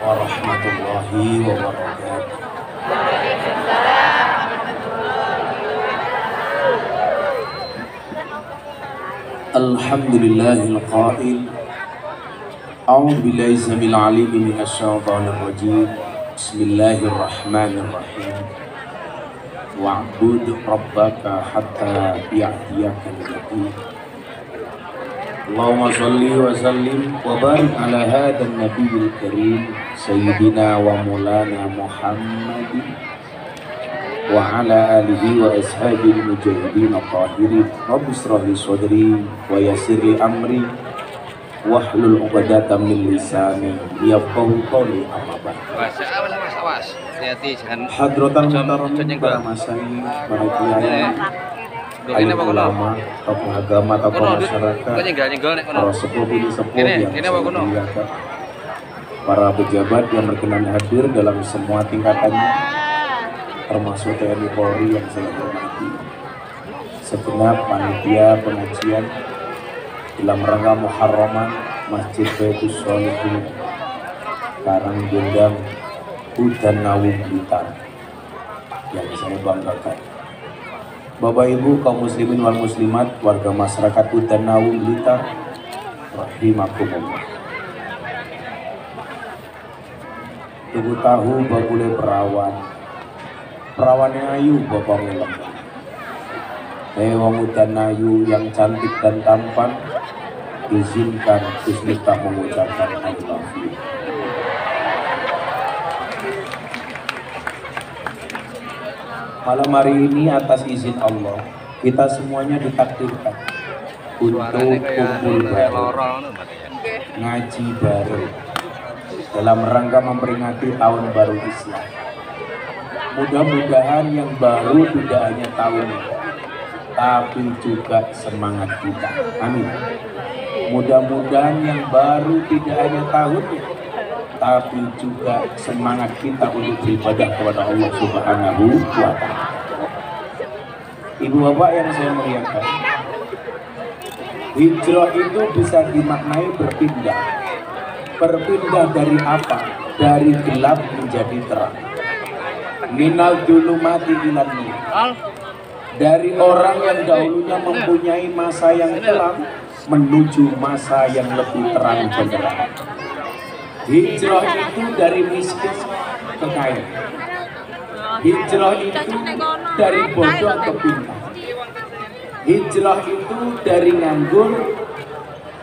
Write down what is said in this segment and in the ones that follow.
warahmatullahi wabarakatuh. Alhamdulillahil qail. A'udzu billahi samil alim minasy syaithanir rajim. Bismillahirrahmanirrahim. Wa'bud rabbaka hatta ya'tiyakal yaqin. Allahumma shalli wa sallim wa barik ala hadzal nabiyil karim sayyidina wa maulana Muhammadin wa ala alihi wa ashabil mujahidin tahirin. Rabbi shrah li sadri wa yassir li amri wahlul 'uqdatam min lisani yafqahu qawli. Amma ba'd. Awas, hati-hati jangan Hadratan muhtaram para masyayikh, para kiai, alim ulama, tokoh agama, tokoh masyarakat, para sepuh ini sepuh yang dimuliakan, para pejabat yang berkenan hadir dalam semua tingkatannya, termasuk TNI Polri yang saya hormati, segenap panitia pengajian dalam rangka Muharraman Masjid Baitus Sholihin Karanggendang Udan Nawung Blitar yang saya banggakan. Bapak Ibu kaum muslimin wal muslimat, warga masyarakat Udan Nawung Blitar, rahimakumullah. Tuku tahu bakule perawannya ayu bapak ngelem. Wong Udan Ayu yang cantik dan tampan, izinkan Gus Miftah mengucapkan I love you. Malam hari ini atas izin Allah, kita semuanya ditakdirkan untuk kumpul bareng, ngaji bareng dalam rangka memperingati tahun baru Islam. Mudah-mudahan yang baru tidak hanya tahun, tapi juga semangat kita. Amin. Mudah-mudahan yang baru tidak hanya tahun, tapi juga semangat kita untuk beribadah kepada Allah Subhanahu wa Ta'ala. Ibu bapak yang saya muliakan, hijrah itu bisa dimaknai berpindah. Berpindah dari apa? Dari gelap menjadi terang. Minal dzulumati ilan nur. Dari orang yang dahulunya mempunyai masa yang kelam menuju masa yang lebih terang benderang. Hijrah itu dari miskin ke kaya. Hijrah itu dari bodoh ke pintar. Hijrah itu dari nganggur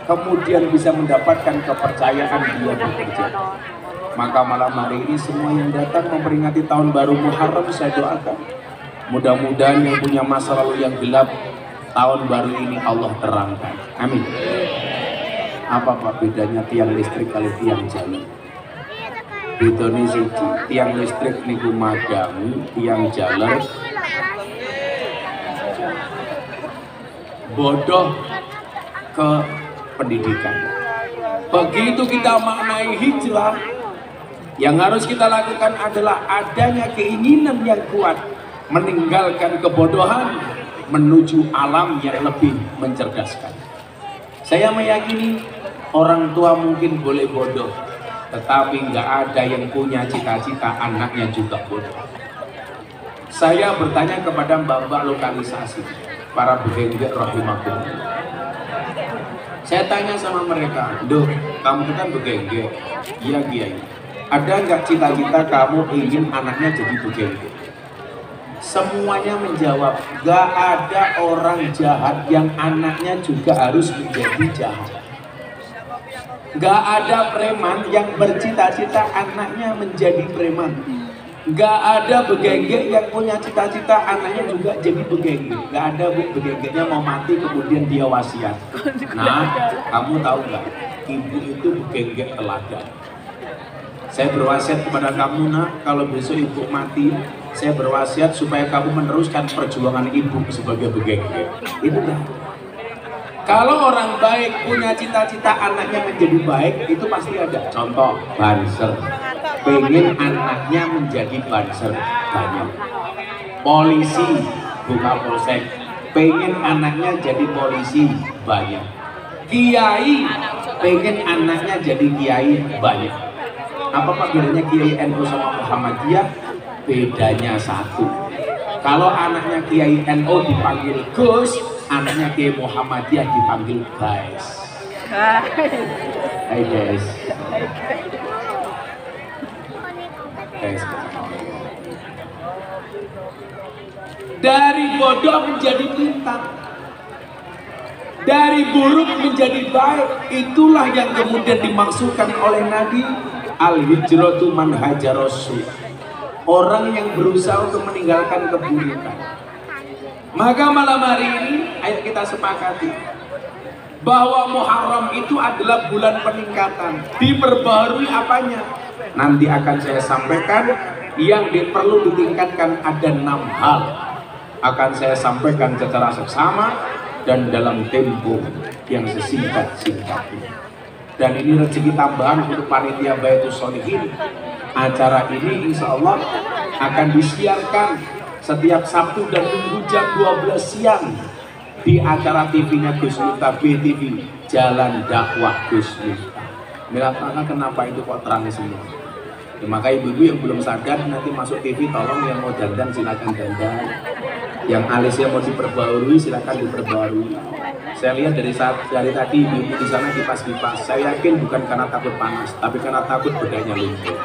kemudian bisa mendapatkan kepercayaan dia bekerja. Maka malam hari ini semua yang datang memperingati tahun baru Muharram, saya doakan mudah-mudahan yang punya masa lalu yang gelap, tahun baru ini Allah terangkan. Amin. Apa Pak bedanya tiang listrik kali tiang jalan? Bedanya siji, tiang listrik niku magang, tiang jalan bodoh ke pendidikan. Begitu kita maknai hijrah, yang harus kita lakukan adalah adanya keinginan yang kuat meninggalkan kebodohan menuju alam yang lebih mencerdaskan. Saya meyakini orang tua mungkin boleh bodoh, tetapi nggak ada yang punya cita-cita anaknya juga bodoh. Saya bertanya kepada mbak-mbak lokalisasi, para begengge rahimakumullah. Saya tanya sama mereka, "Duh, kamu kan begengge?" "Iya, Kiai." "Ada nggak cita-cita kamu ingin anaknya jadi begengge?" Semuanya menjawab, gak ada orang jahat yang anaknya juga harus menjadi jahat. Gak ada preman yang bercita-cita anaknya menjadi preman. Gak ada begengge yang punya cita-cita anaknya juga jadi begengge. Gak ada begenggenya mau mati kemudian dia wasiat. Nah, kamu tahu gak, ibu itu begengge teladan. Saya berwasiat kepada kamu nak, kalau besok ibu mati, saya berwasiat supaya kamu meneruskan perjuangan ibu sebagai begengge. Itu dah. Kalau orang baik punya cita-cita anaknya menjadi baik, itu pasti ada. Contoh, banser. Pengen anaknya menjadi banser, banyak. Polisi, buka polsek. Pengen anaknya jadi polisi, banyak. Kiai, pengen anaknya jadi kiai, banyak. Apa Pak bedanya Kiai NU sama Muhammadiyah? Bedanya satu. Kalau anaknya Kiai NU dipanggil Gus, anaknya Kiai Muhammadiyah dipanggil guys. Hai guys. Guys. Dari bodoh menjadi pintar, dari buruk menjadi baik. Itulah yang kemudian dimaksudkan oleh Nabi, al-hijratu man hajar rasul, orang yang berusaha untuk meninggalkan keburukan. Maka malam hari ini ayo kita sepakati bahwa Muharram itu adalah bulan peningkatan. Diperbarui apanya? Nanti akan saya sampaikan. Yang perlu ditingkatkan ada 6 hal. Akan saya sampaikan secara seksama dan dalam tempo yang sesingkat-singkatnya. Dan ini rezeki tambahan untuk panitia Baitus Sholihin. Acara ini insya Allah akan disiarkan setiap Sabtu dan Minggu jam 12 siang di acara TV-nya Gus Miftah, BTV, Jalan Dakwah Gus Miftah. Maka kenapa itu kok terang semua? Ya, maka ibu-ibu yang belum sadar nanti masuk TV, tolong yang mau dandan silakan dandan, yang alisnya mau diperbarui silakan diperbarui. Saya lihat dari tadi ibu-ibu di sana kipas-kipas. Saya yakin bukan karena takut panas, tapi karena takut bedanya luntur.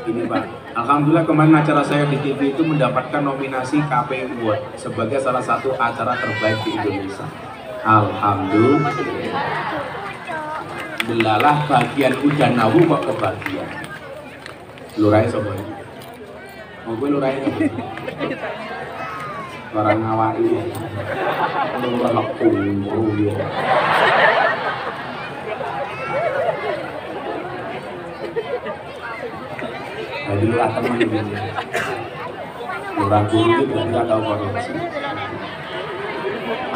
Ini Pak, alhamdulillah kemarin acara saya di TV itu mendapatkan nominasi KPI Award sebagai salah satu acara terbaik di Indonesia. Alhamdulillah. Belalah bagian udah nawu kok kebagian. Lurai semuanya. Mau gue lurai apa? Orang ngawai ya. Orang punggung ya. Jadi lah teman ini. Orang guru itu nggak tahu korupsi.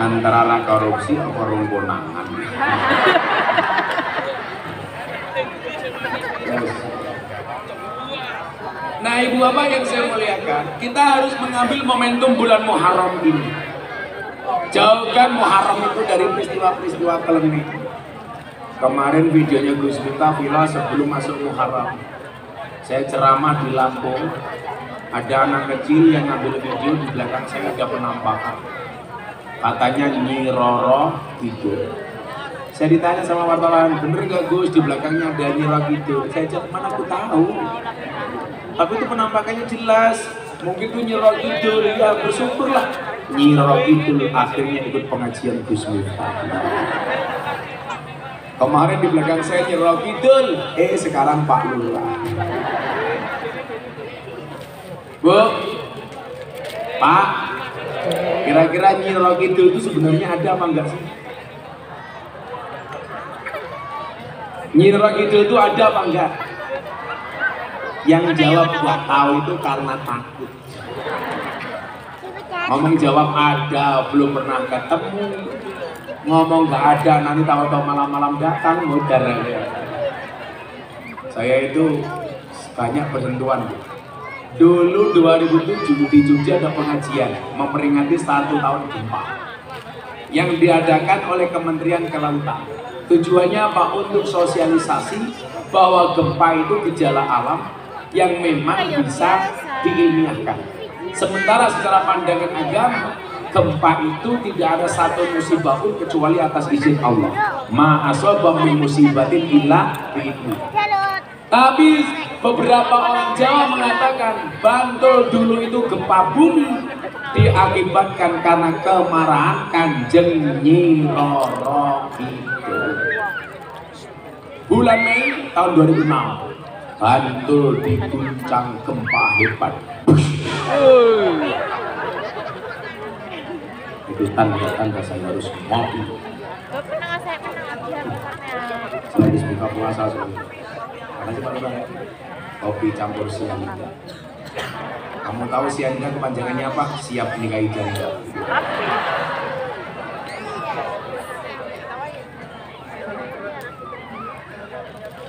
Antara korupsi atau korung konangan. Nah ibu bapak yang saya muliakan, kita harus mengambil momentum bulan Muharram ini. Jauhkan Muharram itu dari peristiwa-peristiwa klinik. Kemarin videonya Gus Miftah Villa sebelum masuk Muharram. Saya ceramah di Lampung, ada anak kecil yang ngambil video, di belakang saya ada penampakan. Katanya Nyi Roro tidur. Saya ditanya sama wartawan, bener gak Gus di belakangnya ada Nyi Roro tidur? Saya jawab, mana aku tahu. Tapi itu penampakannya jelas. Mungkin itu Nyi Roro tidur, ya bersyukurlah. Nyi Roro tidur akhirnya ikut pengajian Gus Miftah. Kemarin di belakang saya Nyi Roro tidur, sekarang Pak Lurah. Bu, Pak, kira-kira Nyi Roro Kidul itu sebenarnya ada apa enggak sih? Nyi Roro Kidul itu ada apa enggak? Yang jawab nggak tahu itu karena takut. Ngomong jawab ada, belum pernah ketemu. Ngomong nggak ada, nanti tahu-tahu malam-malam datang, modar ya. Saya itu banyak bersentuhan. Dulu 2007 di Jogja ada pengajian memperingati 1 tahun gempa yang diadakan oleh Kementerian Kelautan. Tujuannya apa? Untuk sosialisasi bahwa gempa itu gejala alam yang memang bisa diilmiahkan. Sementara secara pandangan agama, gempa itu tidak ada satu musibah pun kecuali atas izin Allah. Ma asaba min musibatin illa bi'idznih. Tapi beberapa orang Jawa mengatakan Bantul dulu itu gempa bumi diakibatkan karena kemarahan Kanjeng Nyi Roro Kidul. Bulan Mei tahun 2006 Bantul diguncang gempa hebat. Itu tanda-tanda saya harus ngopi. Saya habis buka puasa soalnya. Makasih Pak Lurah. Kopi campur sianida. Kamu tahu sianida kepanjangannya apa? Siap nikahi janda.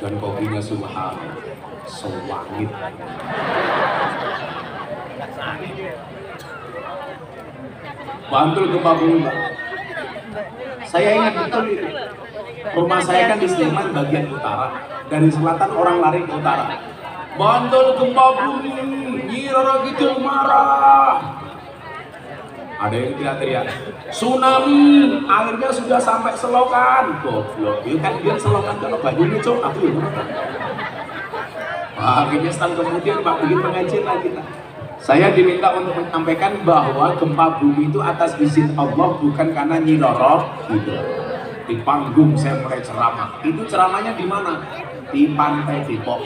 Dan kopinya subhanallah, sewangit. Bantul gempa bumi, Pak. Saya ingat betul itu. Rumah saya kan di Sleman bagian utara. Dari selatan orang lari ke utara. Bantul gempa bumi, Nyi Roro Kidul marah. Ada yang teriak-teriak, tsunami, airnya sudah sampai selokan. Goblok, itu kan dia selokan kalau bajunya cok, aku ya. Akhirnya setahun kemudian Pak bikin pengajian lagi. Saya diminta untuk menyampaikan bahwa gempa bumi itu atas izin Allah, bukan karena Nyi Roro gitu. Di panggung saya mulai ceramah. Itu ceramahnya di mana? Di Pantai Depok.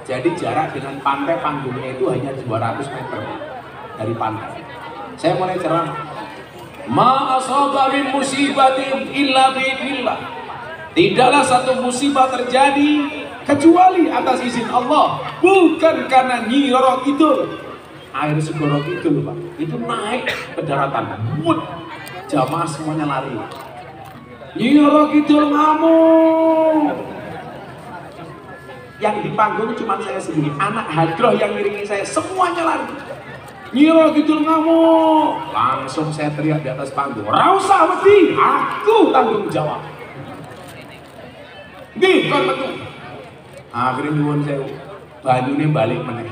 Jadi jarak dengan pantai panggungnya itu hanya 200 meter dari pantai. Saya mulai ceramah. Ma asaba min musibatin illa bi'idnillah. Tidaklah satu musibah terjadi kecuali atas izin Allah, bukan karena Nyi Roro Kidul. Air Segoro Kidul, Pak, itu naik ke daratan. Mut, jamaah semuanya lari. Nyi Roro Kidul ngamuk. Yang di panggung cuma saya sendiri. Anak hadroh yang ngiringi saya semuanya lari. Nyi Roro Kidul ngamuk. Langsung saya teriak di atas panggung, "Ra usah wedi, aku tanggung jawab." Nggih, kon metu. Akhirnya nyuwun sewu, banyune balik meneh.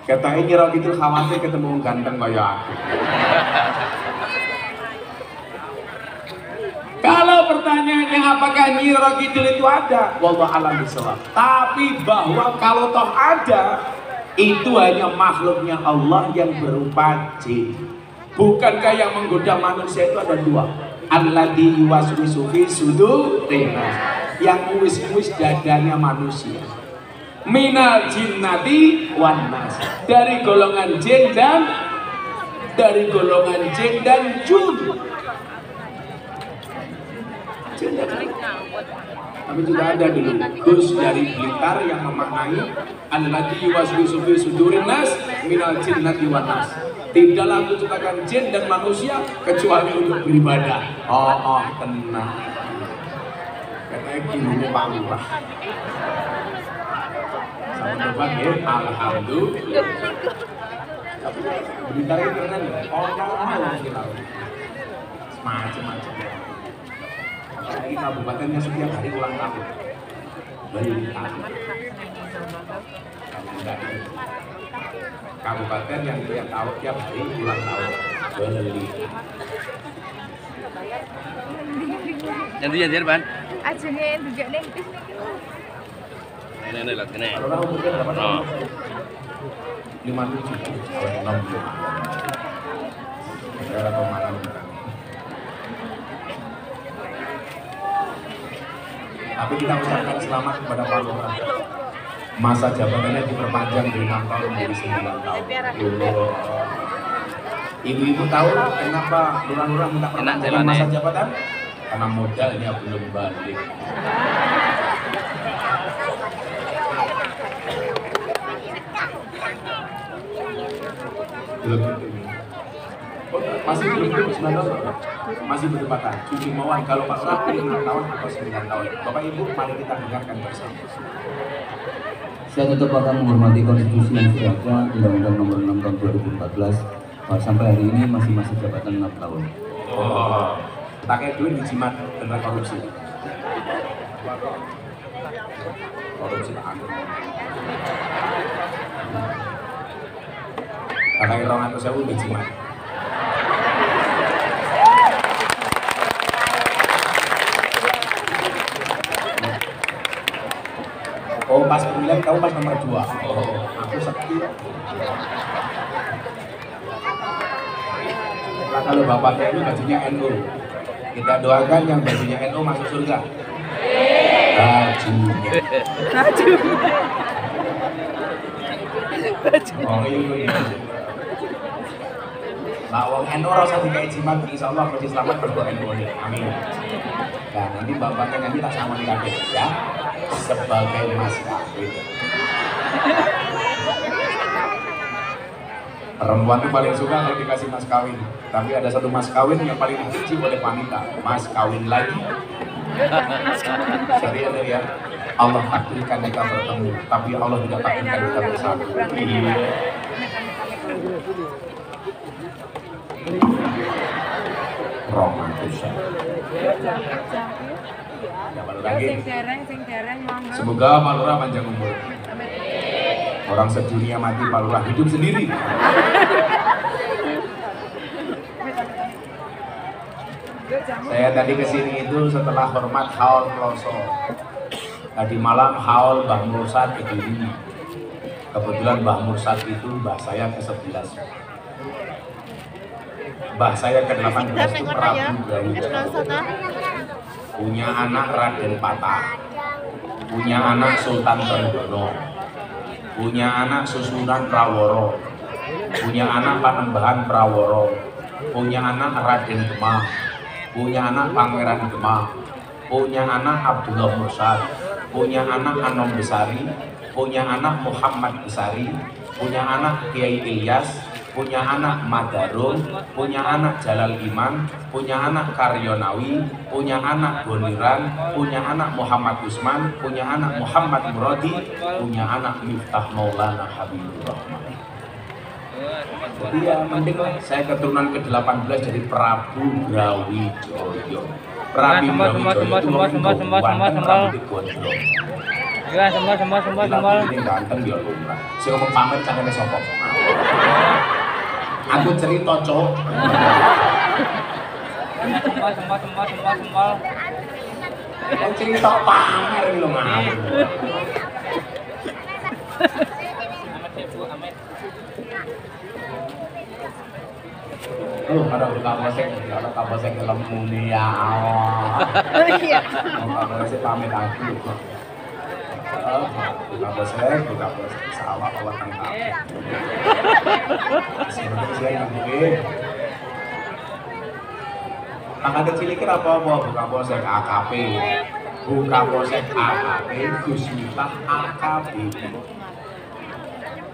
Katanya Nyi Roro Kidul khawatir ketemu ganteng kaya aku. Kalau pertanyaannya apakah Nyi Roro Kidul itu ada? Wallahu a'lam bishawab. Tapi bahwa kalau toh ada, itu hanya makhluknya Allah yang berupa jin. Bukankah yang menggoda manusia itu ada dua? Alladzi yuwaswisu fi sudurin nas, yang uwis-uwis dadanya manusia. Minal jinnati wan nas, dari golongan jin dan jun. Tapi juga ada dulu Gus dari Blitar yang memaknai alladzi yuwaswisu fi sudurin nas minal jinnati wan nas. Tidaklah aku ciptakan jin dan manusia kecuali untuk beribadah. Oh, tenang. Katanya gini Pak Lurah. Sama depan ya, alhamdulillah. Blitar itu kan orang kita macam-macam. Apalagi kabupatennya setiap hari ulang tahun. Blitar. Kabupaten yang tiap hari ulang tahun. Jangan Ban. Ajenge juga ning bis niki. Ini lihat ini. Orang umurnya berapa tahun? 57. Kalau 60. Negara pemanang. Tapi kita ucapkan selamat kepada Pak Lurah. Masa jabatannya diperpanjang dari 6 tahun menjadi 9 tahun. Ibu-ibu tahu kenapa lurah-lurah minta perpanjangan masa jabatan? Karena modalnya belum balik. Belum masih belum 9 tahun, masih berdebatan. Cuci mauan kalau Pak Lurah 5 tahun atau 9 tahun. Bapak Ibu, mari kita dengarkan bersama. Saya tetap akan menghormati konstitusi yang sudah ada, Undang-Undang Nomor 6 Tahun 2014. Sampai hari ini masih masa jabatan 6 tahun. Oh, pakai duit dijimat dengan korupsi. Korupsi tak ada. Pakai 200.000 dijimat. Oh, pas pemilihan kamu pas nomor 2. Oh, aku setia. Nah, kalau bapaknya itu bajunya NU, kita doakan yang bajunya NU masuk surga. Baju. Oh iya. Nah, wong NU rasa dikai jimat, insyaallah mesti selamat berbuat NU ini. Amin. Nah, nanti bapaknya nanti tak sama dikasih ya, sebagai mas kawin. Perempuan itu paling suka kalau dikasih mas kawin. Tapi ada satu mas kawin yang paling dibenci oleh wanita. Mas kawin lagi. Serius ya. Allah takdirkan kita bertemu, tapi Allah tidak takdirkan kita bersatu. Romantis. Sing dereng monggo. Semoga Pak Lurah panjang umur. Orang sedunia mati, Pak Lurah hidup sendiri. Saya tadi kesini itu setelah hormat haul Kloso. Tadi malam haul Mbah Mursad Kediri. Kebetulan Mbah Mursad itu mbah saya ke-11. Mbah saya ke-18 itu Prabu Brawijaya. Punya anak Raden Patah. Punya anak Sultan Trenggono. Punya anak Susunan Praworo. Punya anak Panembahan Praworo. Punya anak Raden Demang. Punya anak Pangeran Demang. Punya anak Abdullah Mursad. Punya anak Anom Besari. Punya anak Muhammad Besari. Punya anak Kiai Ilyas. Punya anak Madarung. Punya anak Jalal Iman. Punya anak Karyonawi. Punya anak Boniran. Punya anak Muhammad Usman. Punya anak Muhammad Muradi. Punya anak Miftah Maulana Habibur Rahman. Jadi ya mending lah, saya keturunan ke-18 dari Prabu Brawijaya. Prabu Brawijaya itu gondrong. Ya, sembal. Ini ganteng ya lumrah. Sing ngomong pamer cangkeme sapa? Aku cerita, Cok. Sembal. Yang cerita pamer iki lho ngawur. Ada buka posek lemu nih ya Allah. Iya. Buka posek pamit aku. Buka posek sawah Allah tangkap. Saya yang begini. Angkat kecil ini apa-apa buka posek AKP. Buka posek AKP Gus Miftah AKP.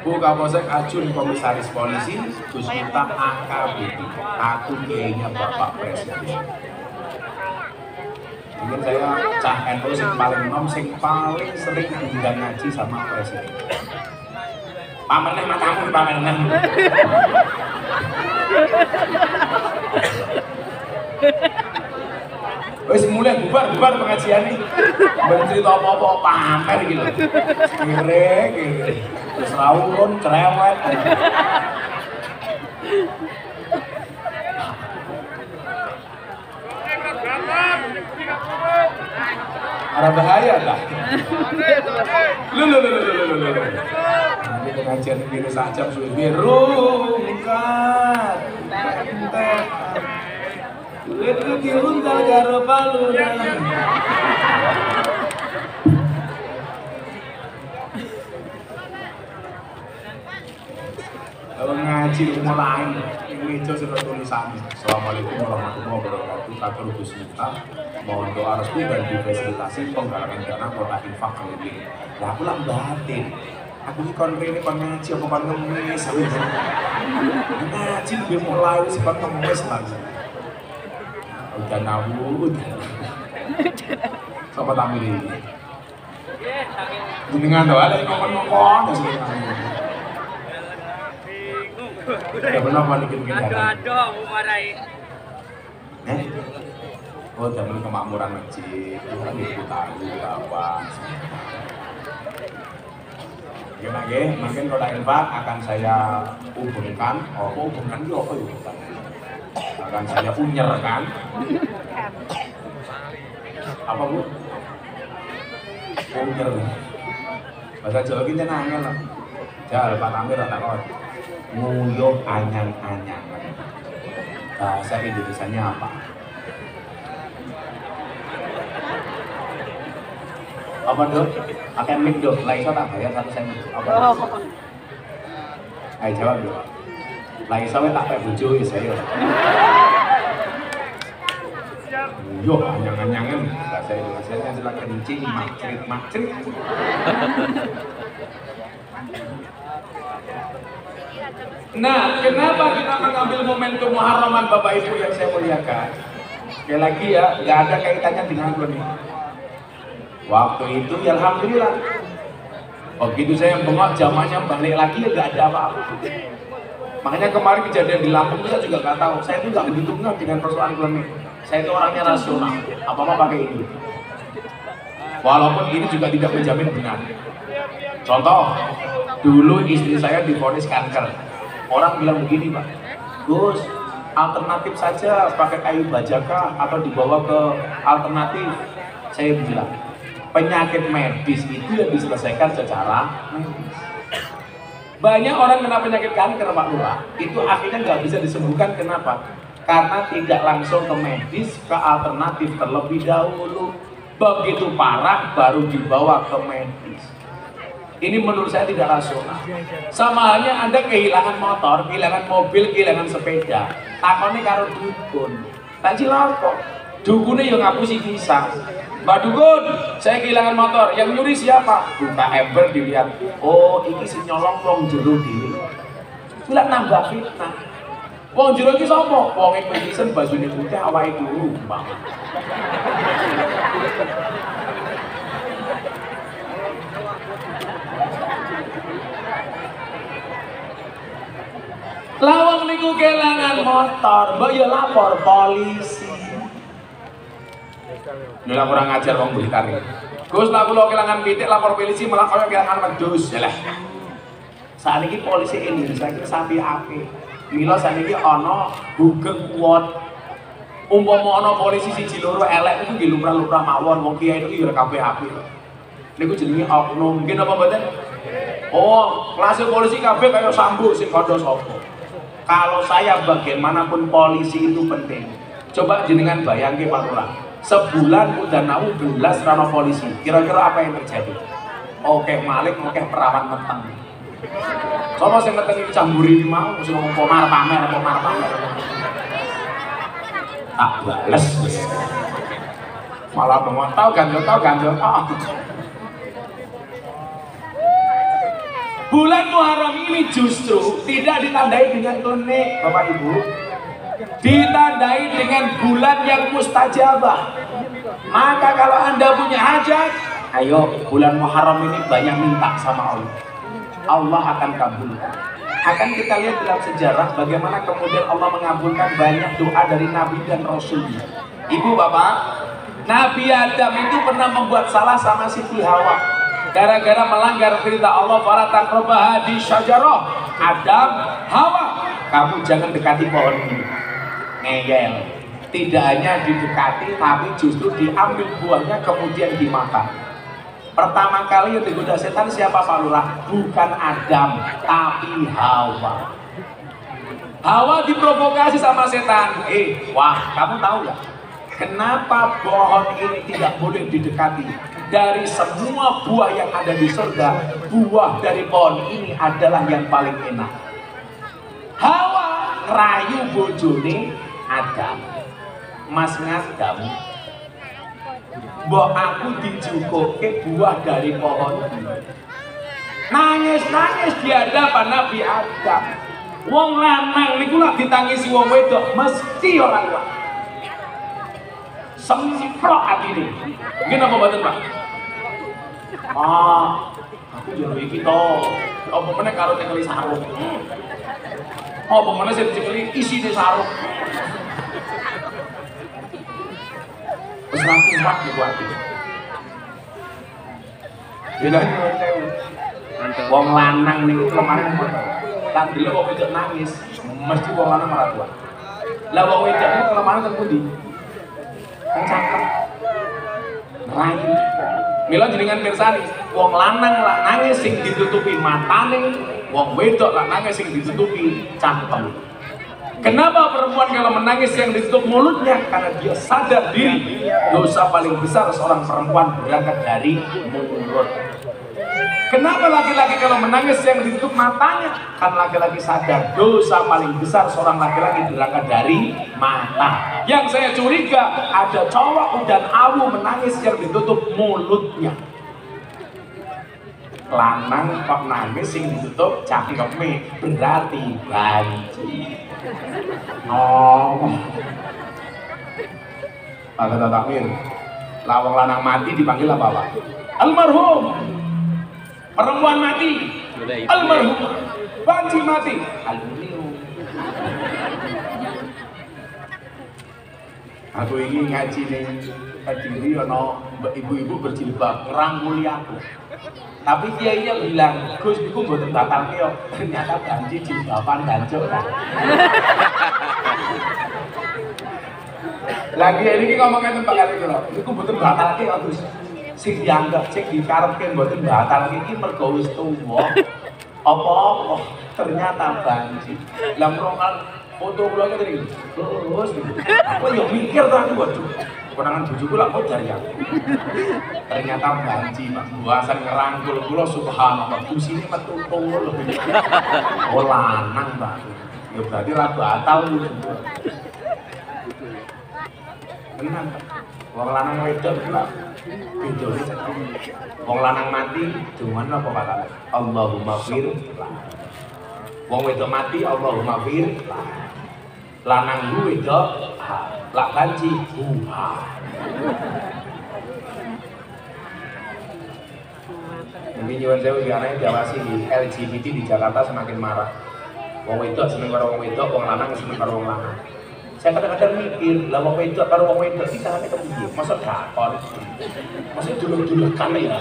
Buka posek Ajun Komisaris Polisi Gus Miftah AKBP. Aku kiainya Bapak Presiden. Mungkin saya cah NU sing paling nom sing paling sering diundang ngaji sama Presiden. Pamernya matamu pamernya. Wes mulai bubar pengajian nih. Menteri apa-apa pamer gitu. Kire. Terus rawon, cerewet. Ada bahaya lah. Lu. Ini pengajian begini saja sudah birungkat. Itu diuntal karo paluran. Kalau ngaji mulai ini itu sudah tulisan. Assalamualaikum warahmatullahi wabarakatuh. Kata Gus Miftah mohon doa restu dan difasilitasi penggalangan dana kota infak kali ini. Lah aku lah batin. Aku ini kon rene kon ngaji apa kon ngemis. Ngaji lebih mulai sih kon ngemis lagi. Udah nawud. Sopo tamu ini? Jenengan doa lek ngomong-ngomong sih. Ya benar mau bikin Aduh, marahi. Oh, zaman kemakmuran masjid, kan ibu tahu apa. Gimana? Mungkin kalau infak akan saya hubungkan. Hubungkan itu apa ya? Akan saya unyerkan. Apa bu? Unyer. Bahasa Jawa kita nanya lah. Jal Pak Tamir atau apa? Nguyuh anyang-anyangan. Bahasa Indonesianya apa? Apa dok? Akan mic dok, lah iso tak bayar satu sen. Apa? Ayo jawab dok. Lah iso tak pek bojo ya saya. Nguyuh anyang-anyangan. Bahasa Indonesianya adalah kencing, macrit. Nah, kenapa kita mengambil momentum Muharraman Bapak Ibu yang saya muliakan? Sekali lagi ya, nggak ada kaitannya dengan ini. Waktu itu ya alhamdulillah. Begitu saya bengok zamannya balik lagi ya nggak ada apa-apa. Makanya kemarin kejadian di Lampung itu saya juga nggak tahu. Saya itu nggak begitu nggak dengan persoalan ini. Saya itu orangnya rasional. Apa-apa pakai ini. Walaupun ini juga tidak menjamin benar. Contoh, dulu istri saya divonis kanker. Orang bilang begini, Pak, Gus, alternatif saja pakai kayu bajaka atau dibawa ke alternatif. Saya bilang, penyakit medis itu yang diselesaikan secara medis. Banyak orang kena penyakit kanker, Pak Lurah, itu akhirnya nggak bisa disembuhkan. Kenapa? Karena tidak langsung ke medis, ke alternatif terlebih dahulu. Begitu parah baru dibawa ke medis. Ini menurut saya tidak rasional. Sama halnya Anda kehilangan motor, kehilangan mobil, kehilangan sepeda, takone karo dukun. Tak cilaka. Dukunnya yang ngapusi kisah. Mbak Dukun, saya kehilangan motor. Yang nyuri siapa? Buka ember dilihat. Oh, ini si nyolong wong jero dhewe. Kuwi nambah fitnah. Wong jero iki sapa? Wong e pesen bajune putih awake dulu, Mbak. Lawang niku kelangan motor, mbok ya lapor polisi. Nila kurang ajar wong Blitar iki. Gus, lah kula kelangan pitik lapor polisi malah kaya kelangan wedhus. Yalah. Saniki polisi Indonesia iki sampe apik. Mila saniki ana Gugeng Kuwot. Umpama ana polisi siji loro elek niku nggih lumrah-lumrah mawon, wong kiai niku ya kabeh apik. Niku jenenge oknum, nggih napa mboten? Oh, kelas polisi kabeh kaya Sambo sing kandha sapa. Kalau saya bagaimanapun polisi itu penting. Coba jenengan bayangke Pak Lurah. Sebulan udah nau belas rano polisi. Kira-kira apa yang terjadi? Oke malik, oke perawan meteng. Sopo sing meteng iki camburi mau mesti ngomong pomar pamer. Tak bales wis. Malah bengok tau gandel. Bulan Muharram ini justru tidak ditandai dengan klinik, Bapak Ibu. Ditandai dengan bulan yang mustajabah. Maka kalau Anda punya hajat, ayo bulan Muharram ini banyak minta sama Allah. Allah akan kabulkan. Akan kita lihat dalam sejarah bagaimana kemudian Allah mengabulkan banyak doa dari Nabi dan Rasulnya. Ibu Bapak, Nabi Adam itu pernah membuat salah sama Siti Hawa. Gara-gara melanggar perintah Allah, fala taqrabaha di syajarah. Adam, Hawa, kamu jangan dekati pohon ini. Ngeyel. Tidak hanya didekati, tapi justru diambil buahnya kemudian dimakan. Pertama kali yang digoda setan siapa Pak Lurah? Bukan Adam, tapi Hawa. Hawa diprovokasi sama setan. Wah, kamu tahu ya? Kenapa pohon ini tidak boleh didekati? Dari semua buah yang ada di surga, buah dari pohon ini adalah yang paling enak. Hawa rayu bojone Adam. Mas Adam, mbok aku dijukoke buah dari pohon ini. Nangis di hadapan Nabi Adam. Wong lanang niku lak ditangisi wong wedok mesti ora kuat. Semprot atine. Nggih napa mboten, Pak? Aku jero iki to. Apa meneh karo cekeli sarung. Apa meneh sing cekeli isine sarung. Wis ra kuat niku atine. Bedane wong lanang niku kemarin tak delok wong wedok nangis, mesti wong lanang ora kuat. Lah wong wedok niku kelemahan teng pundi? Cakep rayu. Mila jenengan pirsani, wong lanang lah nangis sing ditutupi matane, wong wedok lah nangis sing ditutupi cangkem. Kenapa perempuan kalau menangis yang ditutup mulutnya? Karena dia sadar diri. Dosa paling besar seorang perempuan berangkat dari mulut. Kenapa laki-laki kalau menangis yang ditutup matanya? Karena laki-laki sadar dosa paling besar seorang laki-laki berangkat dari mata. Yang saya curiga ada cowok dan awu menangis yang ditutup mulutnya. Lanang kok nangis yang ditutup cangkeme berarti banci. Oh, kata takmir, lawang lanang mati dipanggil apa Pak? Almarhum. Perempuan mati, almarhum. Banci mati, almarhum. Aku ingin ngaji nih Kediri ono ibu-ibu berjilbab ngerangkuli aku. Tapi kiainya bilang, Gus, iku mboten batal kyo. Ternyata banci jilbaban dancuk kan. Lagi ini ngomongin tentang kali kula. Iku mboten batal kyo, Gus. Sing dianggap sing dikarepke mboten batal iki mergo wis tuwa. Apa-apa ternyata banci. Lah merongkal foto kula iki terus. Aku yo mikir ta aku waduh. Konangan bojoku lak kok jari aku. Ternyata banci Mas buasan ngerangkul kula subhanallah. Kusine metu tunggu lho. Oh lanang Pak. Ya berarti ra batal lho. Tenan. Wong lanang wedok kula bedone cetha. Wong lanang mati cuman apa kata Allahumma fir. Wong wedok mati Allahumma fir. Lanang ku wedok lak banci Ini nyuwun sewu karena diawasi di LGBT di Jakarta semakin marah. Wong wedok seneng karo wong wedok, wong lanang seneng karo wong lanang. Saya kadang-kadang mikir, lah wong wedok karo wong wedok iki sahane kepiye? Masa dakon. Masa dulur-dulukan ya.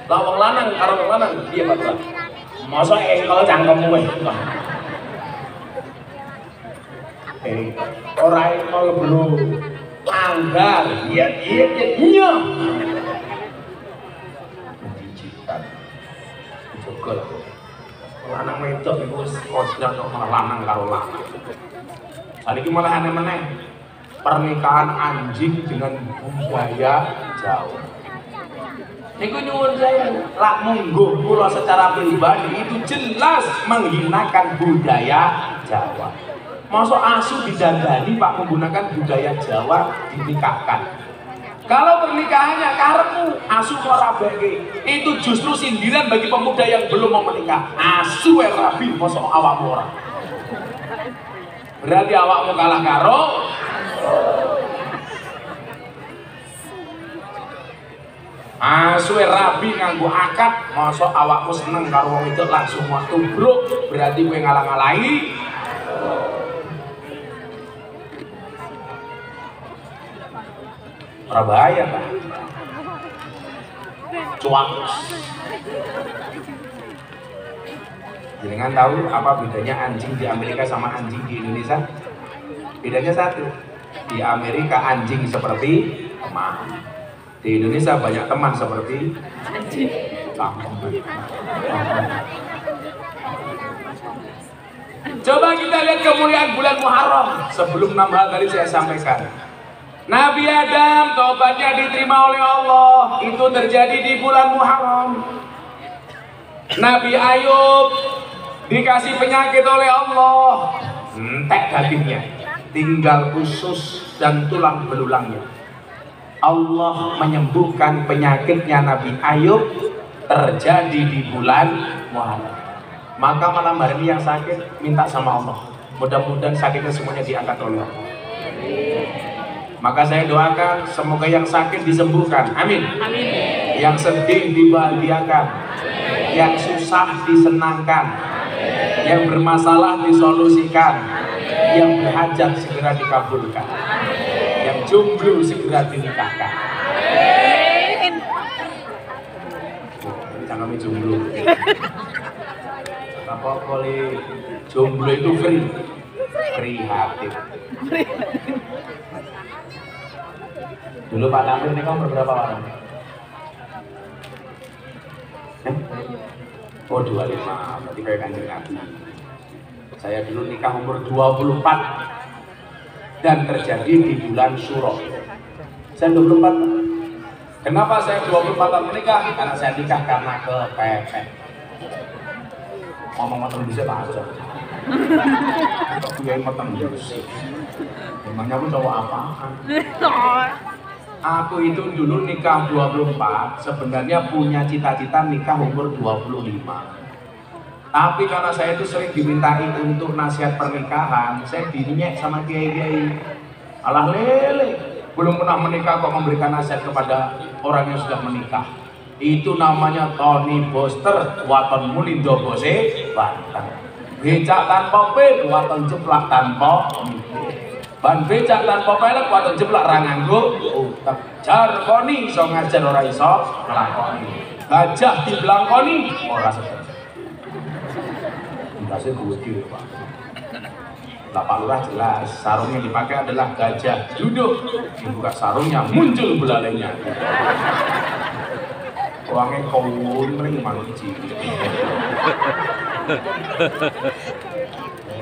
Lah wong lanang karo wong lanang piye Pak? Masa engkol cangkemmu weh. Ora engkol bro. Anggar, iya. Menjijikan. Jogol. Lanang wedok iku wis kodang kok malah lanang karo lanang. Saiki malah aneh-aneh. Pernikahan anjing dengan budaya Jawa. Niku nyuwun saya, lak munggo kula secara pribadi itu jelas menghinakan budaya Jawa. Masuk asu didandani Pak menggunakan budaya Jawa dinikahkan. Kalau pernikahannya karepmu asu ora beke, itu justru sindiran bagi pemuda yang belum mau menikah. Asu rabi masuk awakmu ora. Berarti awakmu kalah karo asu rabi nganggo akad, masuk awakmu seneng karo wong itu langsung waktu tubruk, berarti kowe ngalang-alangi. Ora bahaya Pak. Cuak. Jangan tahu apa bedanya anjing di Amerika sama anjing di Indonesia? Bedanya satu. Di Amerika anjing seperti teman. Di Indonesia banyak teman seperti anjing. Coba kita lihat kemuliaan bulan Muharram. Sebelum 6 hal tadi saya sampaikan. Nabi Adam taubatnya diterima oleh Allah, itu terjadi di bulan Muharram. Nabi Ayub dikasih penyakit oleh Allah, entek dagingnya, tinggal usus dan tulang belulangnya. Allah menyembuhkan penyakitnya Nabi Ayub terjadi di bulan Muharram. Maka malam hari ini yang sakit minta sama Allah, mudah-mudahan sakitnya semuanya diangkat oleh Allah. Maka saya doakan semoga yang sakit disembuhkan, amin. Amin. Yang sedih dibahagiakan, amin. Yang susah disenangkan, amin. Yang bermasalah disolusikan, amin. Yang berhajat segera dikabulkan, amin. Yang jomblo segera dinikahkan. Amin. Jangan jomblo. Apa boleh jomblo itu free hati. Dulu Pak Tamrin ini kamu berapa orang? Oh 25, berarti kayak Kanjeng Nabi. Saya dulu nikah umur 24 dan terjadi di bulan Syuro. Saya 24. Kenapa saya 24 tahun menikah? Karena saya nikah karena kepepet. Ngomong-ngomong bisa aja. Aku yang matang bisa. Emangnya aku cowok apaan? Aku itu dulu nikah 24, sebenarnya punya cita-cita nikah umur 25. Tapi karena saya itu sering dimintai untuk nasihat pernikahan, saya dinyek sama kiai-kiai. Alah lele, belum pernah menikah kok memberikan nasihat kepada orang yang sudah menikah. Itu namanya Tony Boster, waton mulindo bose, bantang. Becak tanpa pil, waton jeplak tanpa ban becak tanpa pelek, waton jeplak ranganggo. jarkoni iso ngajar ora iso nglakoni. Gajah diblangkoni ora sedeng. Ndase gede, Pak. Lah Pak Lurah jelas, sarung yang dipakai adalah gajah duduk, dibuka sarungnya muncul belalainya. Orangnya kawun mending manusia cilik.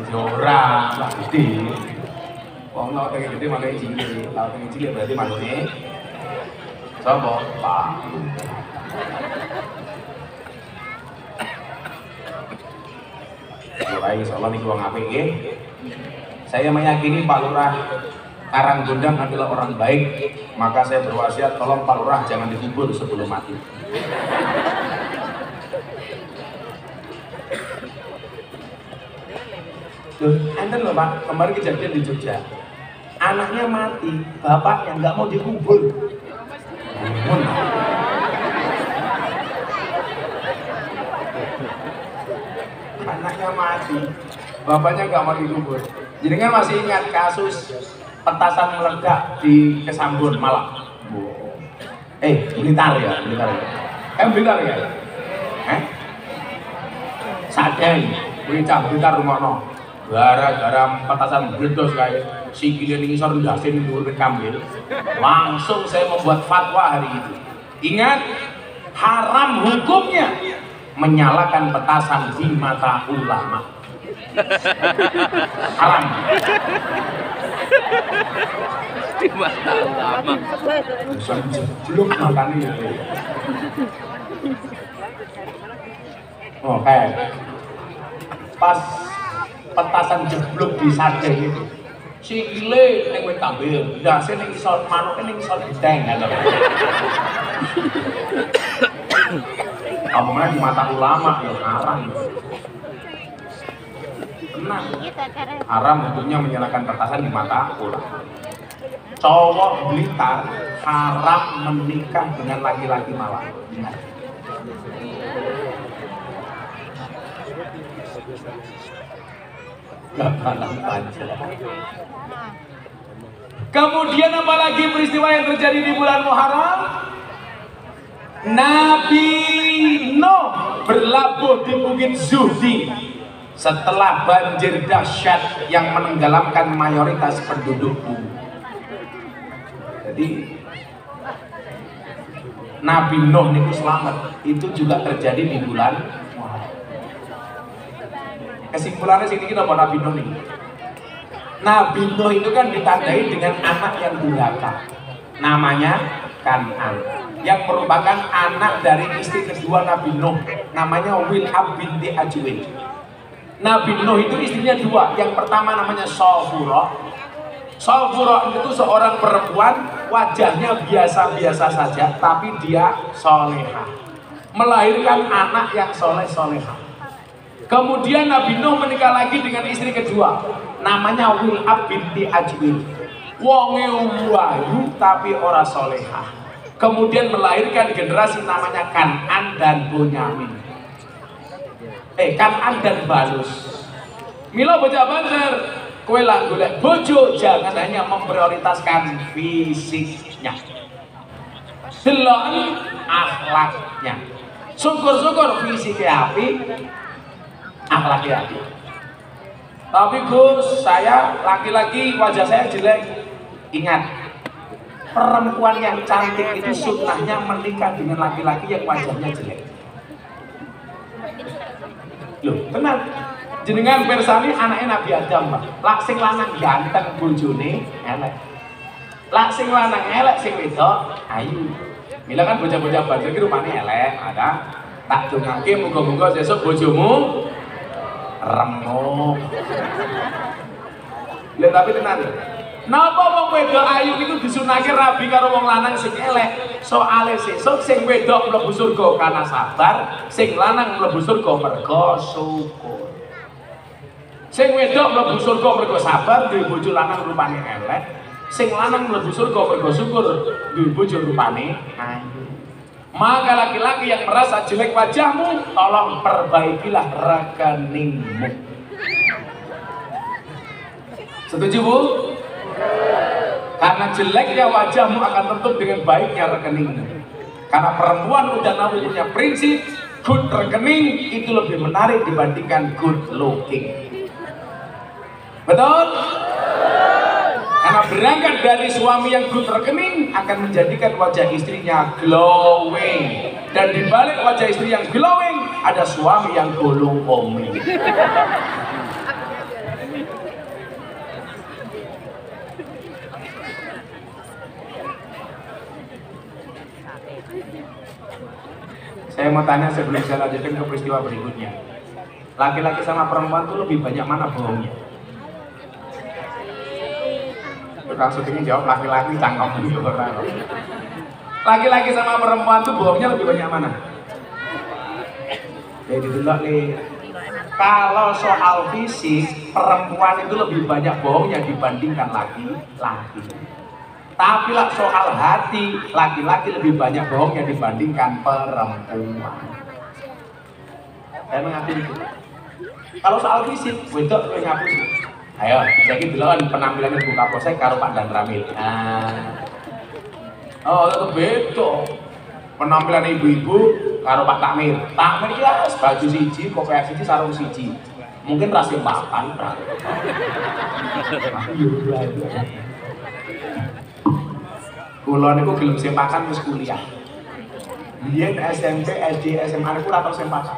Jorang lah gede. Wong laut yang gede makanya cilik, laut yang cilik berarti manusia. Sopo Pak. Lurah insyaallah niku wong apik nggih. Saya meyakini Pak Lurah Karanggondang adalah orang baik, maka saya berwasiat tolong Pak Lurah jangan dikubur sebelum mati. Loh, enten loh Pak, kemarin kejadian di Jogja. Anaknya mati, bapaknya nggak mau dikubur. Anaknya mati, bapaknya nggak mau dikubur. Jadi kan masih ingat kasus petasan meledak di Kesambun Malang. Blitar ya, Blitar ya. Blitar ya. Sadeng, Blitar rumono. Gara-gara petasan meledos kayak sikile ning isor ndasin dhuwur kambil. Langsung saya membuat fatwa hari itu. Ingat, haram hukumnya menyalakan petasan di mata ulama. Haram Di mata ulama. belum makan ini. Oke. Pas petasan jeblok di Sadeng itu, sikile ning wit kambil, ndase ning isor manuke ning isor gedeng ngono. Omongnya di mata ulama ya haram. Tenang. Haram hukumnya menyalakan petasan di mata ulama. Cowok Blitar haram menikah dengan laki-laki Malang. Ingat. Kemudian apalagi peristiwa yang terjadi di bulan Muharram? Nabi Nuh berlabuh di Bukit Zuhdi setelah banjir dahsyat yang menenggelamkan mayoritas penduduk bumi. Jadi Nabi Nuh itu selamat, itu juga terjadi di bulan Muharram. Kesimpulannya sini kita mau Nabi Nuh ini. Nabi Nuh itu kan ditandai dengan anak yang durhaka, namanya Kan'an, yang merupakan anak dari istri kedua Nabi Nuh, namanya Wil'ab binti Ajwin. Nabi Nuh itu istrinya dua, yang pertama namanya Sofurah. Sofurah itu seorang perempuan, wajahnya biasa-biasa saja, tapi dia solehah, melahirkan anak yang soleh-solehah. Kemudian Nabi Nuh menikah lagi dengan istri kedua, namanya Wil'ab binti Ajwin. Wonge wayu tapi ora solehah. Kemudian melahirkan generasi namanya Kan'an dan Bunyamin. Kan'an dan Balus. Mila bocah banter, kowe lah golek bojo jangan hanya memprioritaskan fisiknya, delok akhlaknya. Syukur-syukur fisiknya apik, akhlaknya apik. Tapi Gus, saya laki-laki wajah saya jelek. Ingat, perempuan yang cantik itu sunnahnya menikah dengan laki-laki yang wajahnya jelek. Loh, tenang. Jenengan persani anaknya Nabi Adam, Pak. Lak sing lanang ganteng bojone elek. Lak sing lanang elek sing wedok ayu. Mila kan bocah-bocah banjir ki rupane elek, ada. Tak dongake muga-muga sesuk bojomu remuk. Lha tapi tenan. Napa wong wedok ayu niku disunahke rabi karo wong lanang sing elek? Soale sesuk sing wedok mlebu surga karena sabar, sing lanang mlebu surga mergo syukur. Sing wedok mlebu surga mergo sabar, duwe bojo lanang rupane elek. Sing lanang mlebu surga mergo syukur, duwe bojo rupane ayu. Maka laki-laki yang merasa jelek wajahmu, tolong perbaikilah rekeningmu. Setuju, Bu? Karena jeleknya wajahmu akan tutup dengan baiknya rekeningmu. Karena perempuan udah namun punya prinsip, good rekening itu lebih menarik dibandingkan good looking. Betul? Karena berangkat dari suami yang good rekening akan menjadikan wajah istrinya glowing. Dan di balik wajah istri yang glowing ada suami yang golong omri. Saya mau tanya sebelum saya lanjutkan ke peristiwa berikutnya. Laki-laki sama perempuan tuh lebih banyak mana bohongnya? Langsung ingin jawab laki-laki cangkok gitu orang. Laki-laki sama perempuan tuh bohongnya lebih banyak mana? Jadi dulu nih. Kalau soal fisik, perempuan itu lebih banyak bohongnya dibandingkan laki-laki. Tapi lah soal hati, laki-laki lebih banyak bohongnya dibandingkan perempuan. Saya mengakui itu. Kalau soal fisik, wedok gue ngapus. Ayo, saya gitu loh penampilannya buka posek karo Pak Dan Ramil. Oh, itu beda. Penampilan ibu-ibu karo Pak Takmir. Takmir ya baju siji, kopiah siji, sarung siji. Mungkin rasio papan. Kulo niku gelem sempakan wis kuliah. Biyen SMP, SD, SMA niku ora tau sempakan.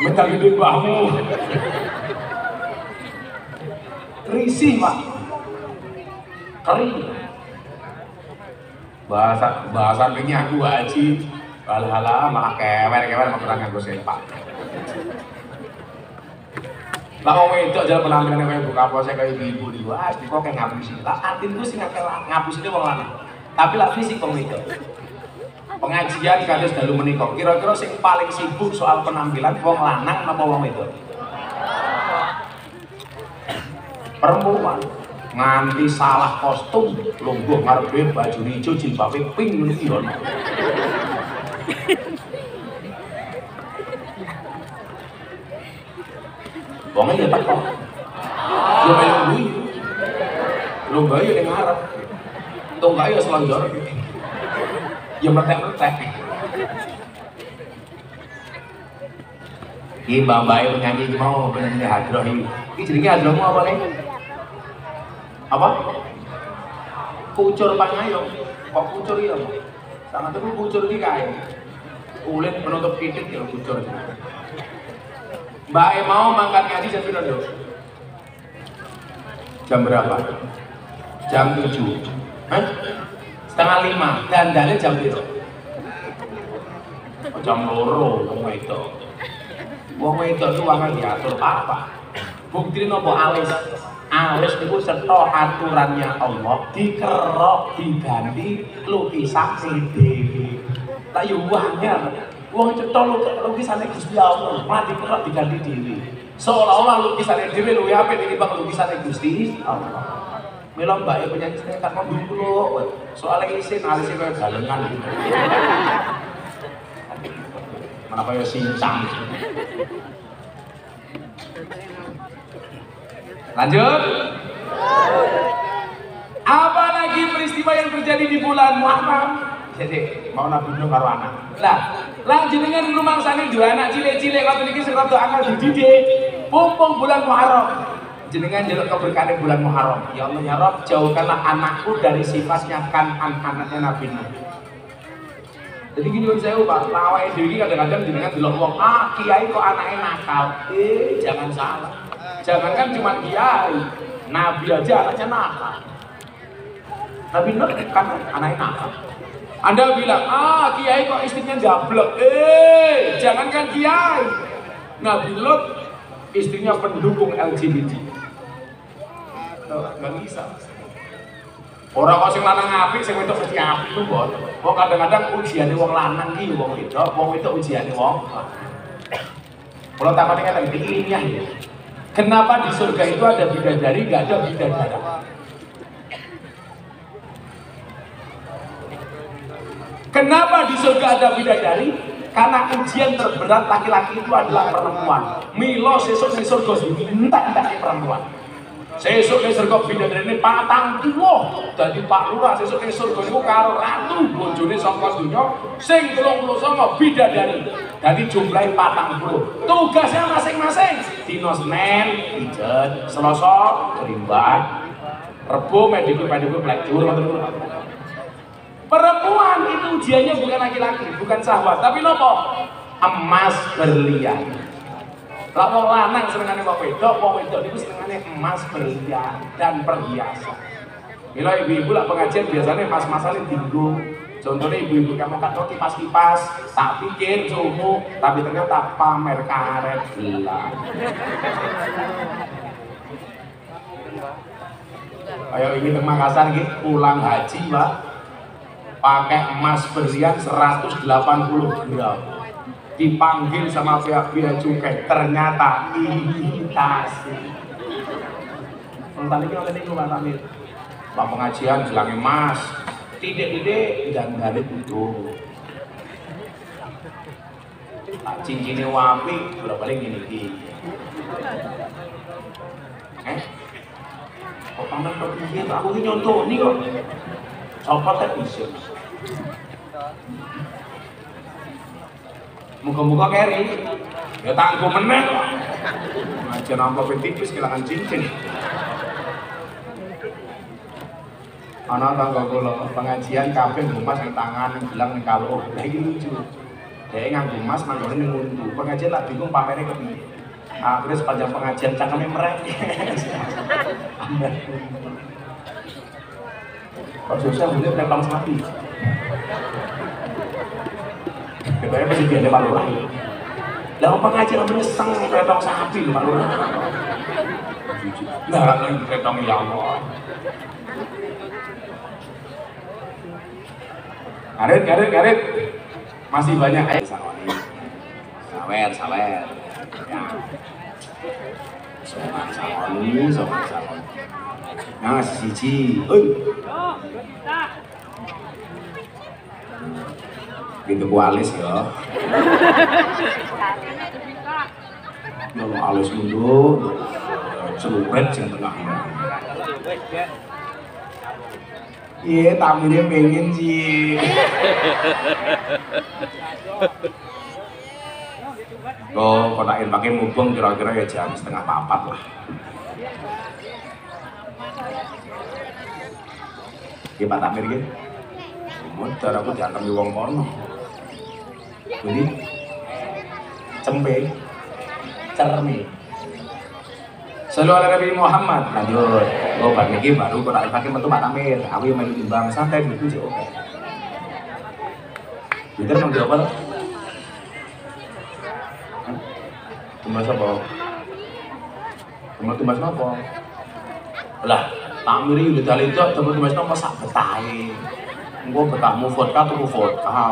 Mental gede mbahmu. Risih, Pak. Kering. Bahasa ini aku haji. Halah malah kewer-kewer malah nganggo sempak. Lah wong wedok jalan penampilan kaya buka puasa kaya ibu di gua, kok kayak ngapusin. Lah atinku sing akeh ngapusine wong lanang. Tapi lah fisik wong wedok. Pengajian kados dalu menika, kira-kira sing paling sibuk soal penampilan wong lanang napa wong wedok? Perempuan. Nganti salah kostum, lungguh ngarepe baju hijau jilbabe pink ngono iki ono. Wong ya tak kok. Yo melu kuwi. Lomba yo ning ngarep. Tonggak yo selonjor. Ya meletek-meletek. Iki mbak-mbake penyanyi iki mau penyanyi hadroh iki. Iki jenenge hadrohmu apa nih? Apa? Kucur pangayong. Kok kucur ya? Sangat itu kucur iki kae. Kulit penutup titik ya kucur. Mbak mau mangkat ngaji jam berapa dong? Jam berapa? Jam 7. Hah? Setengah 5. Dandane jam berapa? Oh, jam 2 wong wedok. Wong wedok itu wangan diatur apa? Bukti nopo alis. Alis itu seto aturannya Allah dikerok diganti lukisan dewi. Tak yuwahnya. Wong cetok lukisane Gusti Allah, mati kerap diganti diri. Seolah-olah lukisane dhewe luwih apik tinimbang lukisane Gusti Allah. Mila mbake penyanyi sing tak ngomong dulu, soalnya isin alisé kaya galengan gitu. Mana kaya sincang. Lanjut. Apalagi peristiwa yang terjadi di bulan Muharram. Jadi mau nabi nuh karo anak. Lah jenengan rumangsane dua anak cilik-cilik kok niki sing rada angel dididik. Mumpung bulan Muharram. Jenengan njaluk keberkahan bulan Muharram. Ya Allah ya Rabb, jauhkanlah anakku dari sifatnya anaknya Nabi Nuh. Jadi gini saya Pak, lawake dhewe iki kadang-kadang jenengan delok wong, kiai kok anaknya nakal. Jangan salah. Jangankan cuma kiai, Nabi aja anaknya nakal. Nabi Nuh kan anaknya nakal. Anda bilang, kiai kok istrinya jablok. Jangankan kiai, Nabi Lut istrinya pendukung LGBT. Nggak bisa. Orang kok sing lanang apik, sing wedok mesti apik itu mbok. Kok kadang-kadang ujiane wong lanang iki wong wedok ujiane wong. Kalau takone kan iki ilmiah ya. Kenapa di surga itu ada bidadari, nggak ada bidadara? Kenapa di surga ada bidadari? Karena ujian terberat laki-laki itu adalah perempuan. Milo sesuk ning surga entek-entek perempuan. Sesuk ning surga bidadari patang puluh dadi Pak Lurah, sesuk ning surga niku karo ratu bojone saka donya sing 39 bidadari. Dadi jumlahe 40. Tugasnya masing-masing. Dina Senin pijet, Selasa kerimban, Rebo mediku pelacur. Perempuan itu ujiannya bukan laki-laki, bukan syahwat, tapi nopo? Emas berlian. Lah wong lanang senengane wong wedok niku senengane emas berlian dan perhiasan. Mila ibu-ibu lah pengajian biasanya emas-emasane dienggo. Contohnya ibu-ibu kamu kata kipas-kipas, tak pikir sumu, tapi ternyata pamer karet gelang. Ayo ini ke Makassar gitu, pulang haji Pak, pakai emas berlian 180 gram. Dipanggil sama pihak bea cukai, ternyata imitasi. Tadi kita tadi Pak Tamir, Pak pengajian bilang emas, tidak dan balik itu. Tak cincinnya wapi, berapa kali gini. Kok pamer kok pikir, aku ini nyontoh nih kok. Copot tak bisa. Muka-muka keri, ya tangguh meneh. Ngajar amplop tipis kehilangan cincin. Ana tangga kula pengajian kabeh nggumas ning tangan, ning gelang, ning kalung. Lah iki lucu. Dhek nganggo emas manggone ning untu. Pengajian tak bingung pamere kepiye. Akhirnya sepanjang pengajian cangkeme merek. Pak Sosial boleh pelepang sapi. Kebayang pasti dia ada Pak Lurah. Lah pengajian namanya seng pelepang sapi Pak Lurah. Lah lagi pelepang ya Allah. Karet. Masih banyak sawer. Ya. Sopan. Nah, siji. Gitu kualis ya. Ya alis mundur. Celupret sing tengah. Iya, tamunya pengen sih. Kok kotakin pakai mubeng kira-kira ya jam 3:30 lah. Iya Pak Tamir gitu. Mudah aku diantam di wong kono. Jadi cempe, cermi. Selalu ala Nabi Muhammad. Lanjut. Oh, bar niki baru kok tak pakai metu Pak Tamir. Aku yang main timbang santai gitu sih oke. Kita nang jawab. Tumbas apa? Tumbas apa? Lah, Tamir iki dale cok tumbas apa sak betahe. Engko betahmu vodka tuku vodka.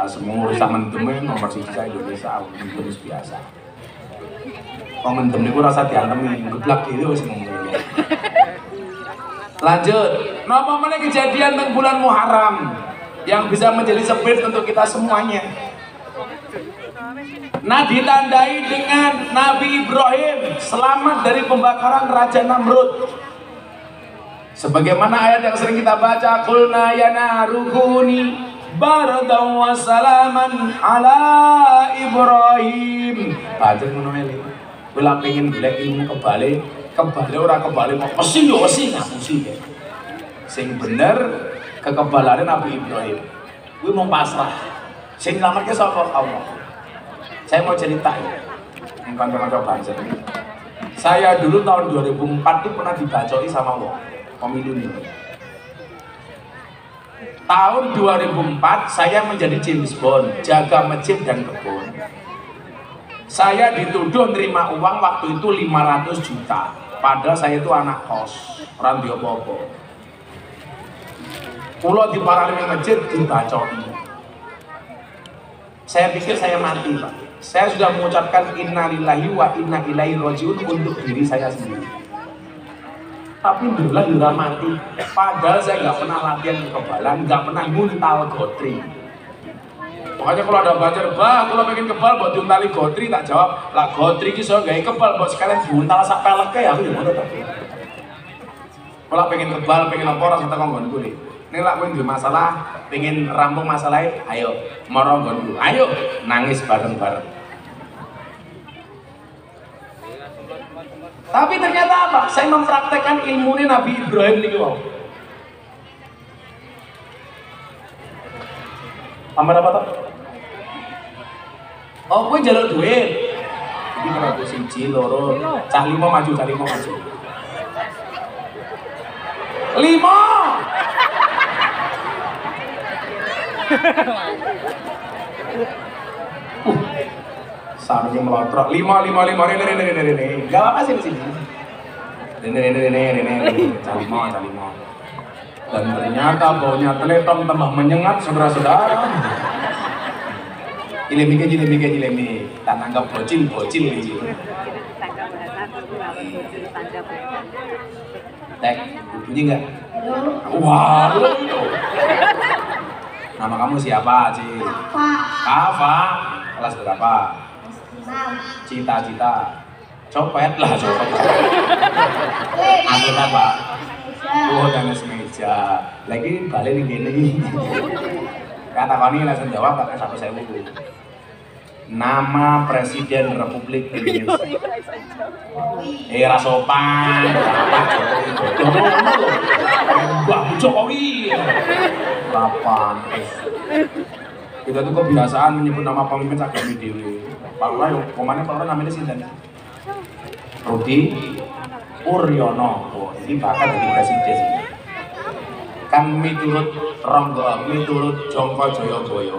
Semua urusan mendem nomor 1 Indonesia, mendem biasa. Kok mendem niku rasa diantemi, geblak dhewe wis ngomong. Lanjut, napa meneh kejadian teng bulan Muharram yang bisa menjadi spirit untuk kita semuanya. Nah, ditandai dengan Nabi Ibrahim selamat dari pembakaran Raja Namrud. Sebagaimana ayat yang sering kita baca, qulna ya narukuni bardan wa salaman ala Ibrahim. Baca ngono ae. Kula pengen golek ilmu kebalik ora kebalik kok mesti yo mesti ngapusi. Sing bener kekebalane Nabi Ibrahim. Kuwi mau pasrah. Sing nyelametke sapa? Allah. Saya mau cerita ya. Kanca-kanca banser. Saya dulu tahun 2004 itu pernah dibacoi sama wong pemilu ini. Tahun 2004 saya menjadi James Bond, jaga masjid dan kebun. Saya dituduh nerima uang waktu itu 500 juta. Padahal saya itu anak kos, orang di apa-apa. Pulau di paralel masjid dibacoi. Saya pikir saya mati, Pak. Saya sudah mengucapkan innalillahi wa inna ilaihi rajiun untuk diri saya sendiri. Tapi alhamdulillah juga mati. Padahal saya nggak pernah latihan kekebalan, nggak pernah nguntal gotri. Pokoknya kalau ada banjar, bah, kalau pengen kebal buat diuntali gotri, tak jawab, lah gotri ki so gawe kebal buat sekalian diuntal sak peleke ya aku yo ngono to. Kalau pengen kebal, pengen apa ora tak nggonku iki. Nek lak kowe duwe masalah, pengen rampung masalahnya, ayo mara nggonku. Ayo nangis bareng-bareng. Tapi ternyata apa? Saya mempraktekkan ilmunya Nabi Ibrahim niki wae. Amar apa toh? Oh, kowe njaluk duit. Iki kalau aku siji, loro, cah 5 maju, cah 5 maju. 5. Sarungnya melotrok. 5 ini. Enggak apa sih di sini. Ini. Cah 5. Dan ternyata baunya teletong tambah menyengat, saudara-saudara. Jilemi. Tak anggap bocil ini. Tek, bunyi enggak? Wah, nama kamu siapa, Ci? Kafa. Kelas berapa? Cita-cita. Copet lah, copet. Aku apa? Oh, tenis meja. Lagi balik gini. Kata kau ini langsung jawab pakai 1.000. Nama Presiden Republik Indonesia. Era sopan. Mbak Jokowi. Kapan? Kita tuh kebiasaan menyebut nama pemimpin sakit dewi. Pak Lura, kemana Pak Lura namanya sih dan Rudi Uryono. Oh, ini bakal jadi presiden. Kan miturut Jongko Joyoboyo,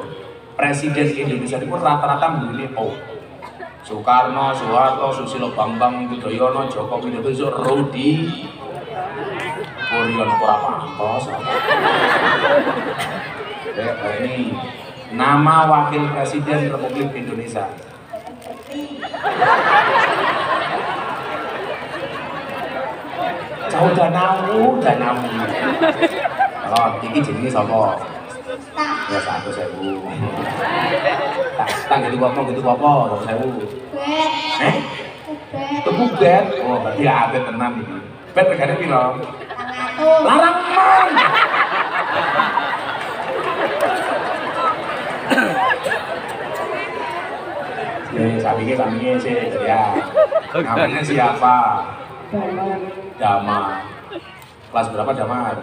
Presiden Indonesia itu rata-rata begini. Oh, Soekarno, Soeharto, Susilo Bambang Yudhoyono, Joko Widodo, Rudi Uryono Purapantos. Ini nama Wakil Presiden Republik Indonesia. Jauh danamu. Kalau tinggi jenis sapa? Ya 1.000. Tak gitu apa? 1.000. Tuku bet. Oh, berarti ada tenan iki. Bet regane piro? Larang man. Sampingnya sih ya. Namanya siapa? Damar. Kelas berapa Damar?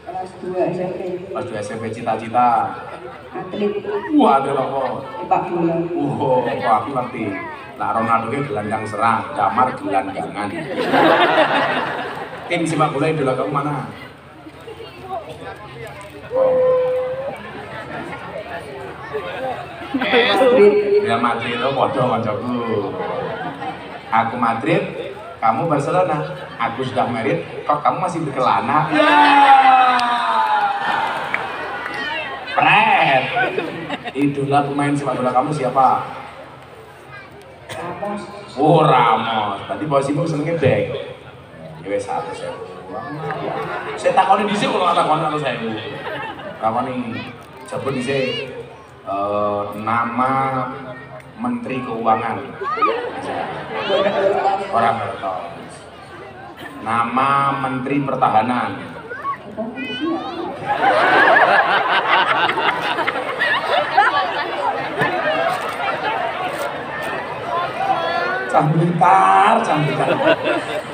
Kelas 2 SMP. Kelas 2 SMP, cita-cita Atlet. Wah, ada apa? Sepak bola. Aku ngerti. Nah, Ronaldo itu gelandang serang, Damar gelandangan. Tim sepak bola idola kamu mana? Madrid. Real Madrid itu bodoh kancaku. Aku Madrid, kamu Barcelona. Aku sudah merit, kok kamu masih berkelana? Ya. Pret. Idola pemain sepak bola kamu siapa? Ramos. Oh, Ramos. Berarti posisimu senengnya back. Ya wes 1.000. Saya takoni dhisik kalau takoni 1.000. Takoni jebul dhisik nama Menteri Keuangan. Orang bertol. Nama Menteri Pertahanan. Cambitar.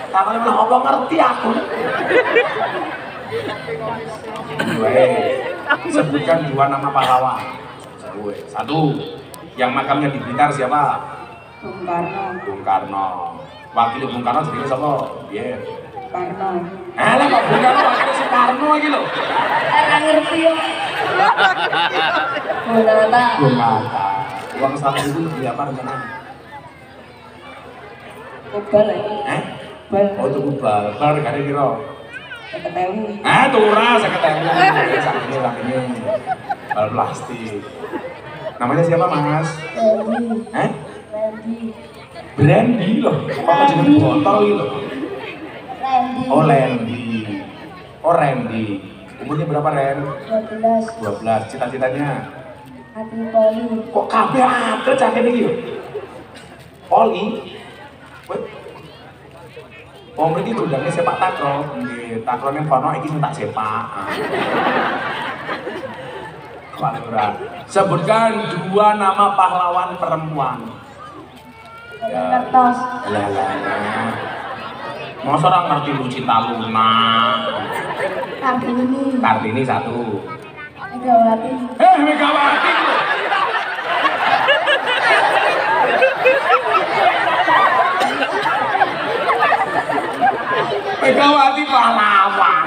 Takon malah ngomong ngerti aku. Sebutkan 2 nama pahlawan. 1. Yang makamnya di Blitar siapa? Bung Karno. Wakil Bung Karno jadi siapa? Biar. Karno. Lah kok Bung Karno wakil Soekarno iki lho. Ora ngerti yo. Bung Hatta. Uang 1.000 beli apa rencana? Bal ya. Bal. Oh, tuku bal. Bal regane piro? 50.000. Turah 50.000. Sakine. Bal plastik. Namanya siapa, Mas? Brandy loh. Apa jeneng botol iki lho? Randy. Umurnya berapa, Ren? 12. 12. Cita-citanya? Ati poli. Kok kabeh ada cah kene iki yo? Poli. Weh. Oh, mriki dundangnya sepak takraw. Nggih, takrone kono iki sing tak sepak. Sebutkan 2 nama pahlawan perempuan. Kertas. Lah. Masa orang ngerti Lucita Luna. Kartini. Kartini 1. Megawati. Megawati. Megawati pahlawan.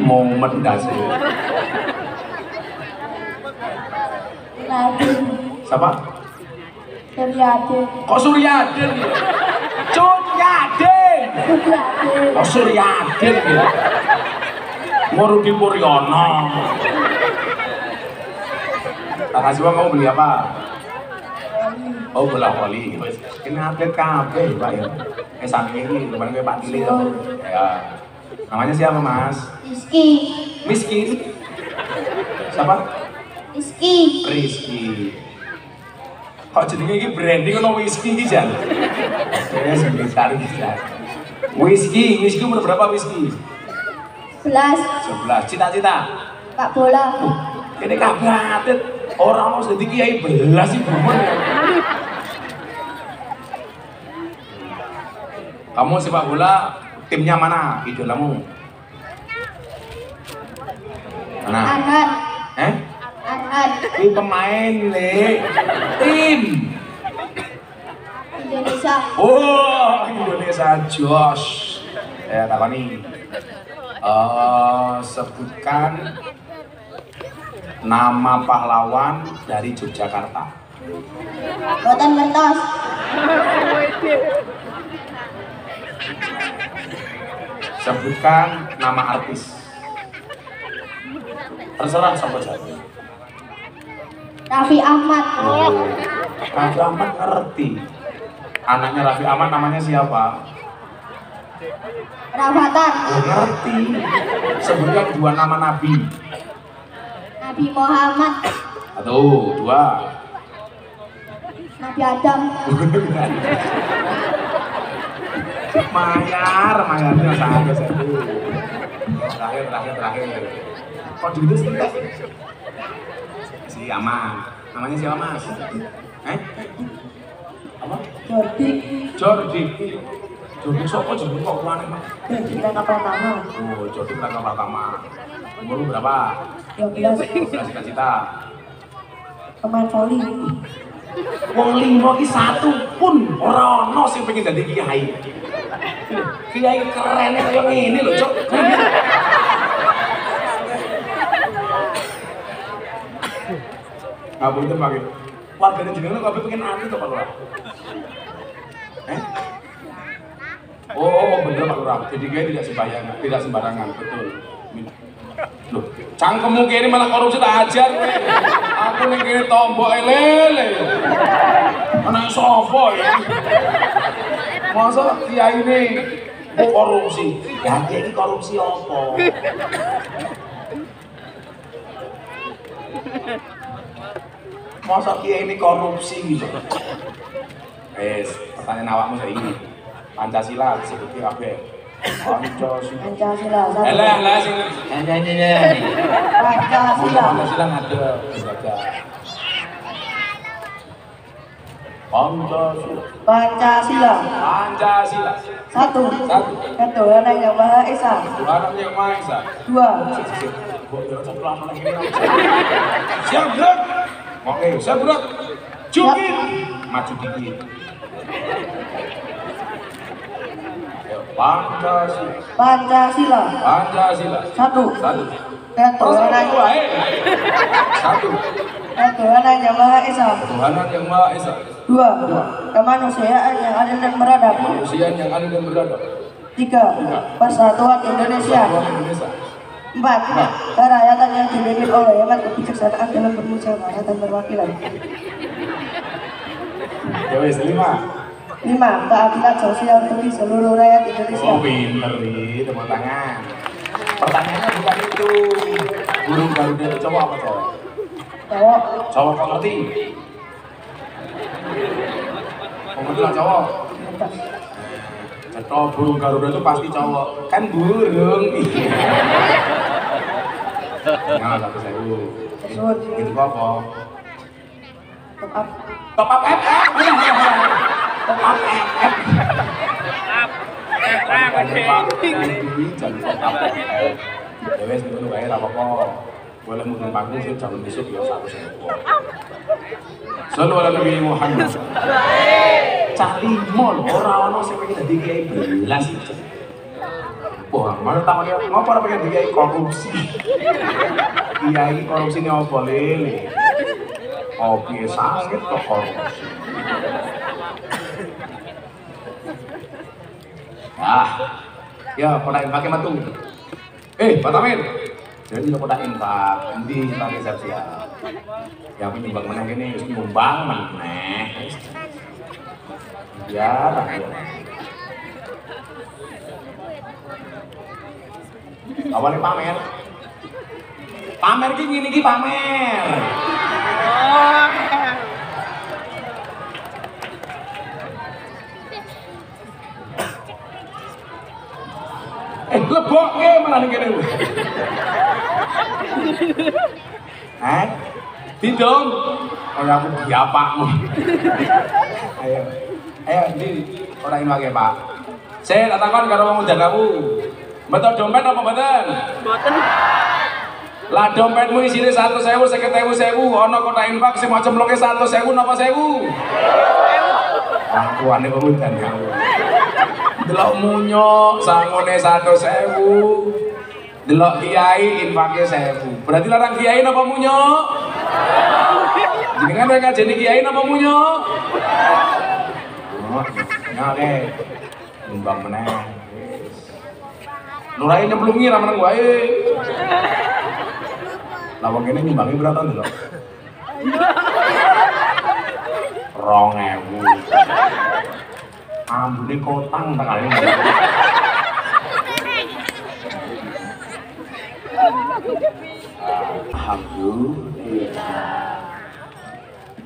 Momen dasar. Nadine. Siapa? Suryadin. Kok Suryadin ya? Suryadin. Suryadin. Oh Suryadin ya. Morudi Puryono. Tak kasih uang kamu beli apa? Oh bola voli. Ini atlet kabeh Pak ya. Samping ini kemarin kayak Pak Tili ya. Namanya siapa Mas? Rizky. Miski. Siapa? Rizky. Rizky. Kok jenenge iki branding ono whisky iki jan. Ya sebesar iki jan. Whisky umur berapa whisky? 11. 11. Cita-cita. Pak bola. Ini kabeh atlet. Orang mau jadi kiai belas sih bumen ya. Kamu sepak bola timnya mana? Idolamu? Mana? Anad. Anad. Ini pemain le. Tim. Indonesia. Oh, Indonesia Josh. Ya, takoni. Sebutkan nama pahlawan dari Yogyakarta. Boten ngertos. Sebutkan nama artis. Terserah siapa saja. Raffi Ahmad. Oh, Raffi Ahmad ngerti. Anaknya Raffi Ahmad namanya siapa? Rafathar. Oh, ngerti. Sebutkan 2 nama nabi. Nabi Muhammad. 1, 2. Nabi Adam. Mayarnya saja satu. Terakhir. Kok gitu sih? Si Aman. Namanya siapa Mas? Apa? Jordi. Jordi siapa Jordi kok keluar Mas? Kita kapal pertama. Oh, Jordi kakak pertama. Umur berapa? 12. Cita-cita. Pemain voli. Wong 5 ki 1 pun ora ono sing pengen dadi kiai. Kiai kerene kaya ngene lho, Cuk. Ngapunten Pak. Wargane jenengan kabeh pengen ati to Pak Lurah. Oh, bener Pak Lurah. Jadi kiai tidak sembarangan, betul. Loh, cangkemmu kene malah korupsi tak ajar kowe. Aku ning kene tombok lele. Anak sapa ya? Masa kiai ini korupsi? Ya iki korupsi apa? Masa kiai ini korupsi gitu? Pertanyaan awakmu saiki. Pancasila disebut kabeh. Pancasila. Lah sing Pancasila. Pancasila ada baca. Pancasila. 1. Ketuhanan Yang Maha Esa. Tuhan Yang Maha Esa. 2. Siap gerak. Oke, siap gerak. Jukit. Maju dikit. Pancasila. 1. Ketuhanan Yang Maha Esa. Tuhan Yang Maha Esa. 2. Kemanusiaan yang adil dan beradab. Kemanusiaan yang adil dan beradab. 3. Persatuan Indonesia. Persatuan Indonesia. 4. Kerakyatan yang dipimpin oleh hemat kebijaksanaan dalam bermusyawarah dan perwakilan. Ya wes 5. 5. Keadilan sosial bagi seluruh rakyat Indonesia. Oh pinter nih, tepuk tangan. Pertanyaannya bukan itu. Burung Garuda itu cowok apa cewek? Cowok. Cowok kok ngerti? Kebetulan cowok. Cetok burung Garuda itu pasti cowok. Kan burung. Nah, satu sewu. Itu apa? Top up. Top up FF. Top up FF. Jangan top up FF. Ya wes ngono wae ora apa-apa. Boleh mungkin panggung sih jam besok ya 100.000. Sallu ala Nabi Muhammad. Cari mall ora ono sing pengen dadi kiai belas. Wah, mana tamannya ngopo ora pengen dadi kiai korupsi. Kiai korupsi ini apa lele? Oke, sakit kok korupsi. Ya, kodak pakai matu. Pak Tamir. Jadi lo kodak infak, nanti pakai siap-siap. Yang penyumbang meneh ini wis nyumbang meneh. Ya, awalnya pamer. Pamer ki ngene iki pamer. Lebokke malah ning kene. Didong. Ora aku diapakmu. Ayo, ndi ora ini wae, Pak. Saya tak takon karo wong udan kamu. Betul dompet apa mboten? Mboten. Lah dompetmu isine 100.000, 50.000, ana kotak infak sing mau cemplungke 100.000 napa 1.000? 1.000. Akuane wong udan kamu. Delok munyo sangone 100.000. Delok kiai infake 1.000. Berarti larang kiai napa munyo? Jenengan rek ngajeni kiai napa munyo? Oh, oke. Nyumbang meneh. Nurai nyemplungi ra meneng wae. Lah wong kene nyumbangi berapa lho? 2.000. Ambune kotang tak kali. Alhamdulillah.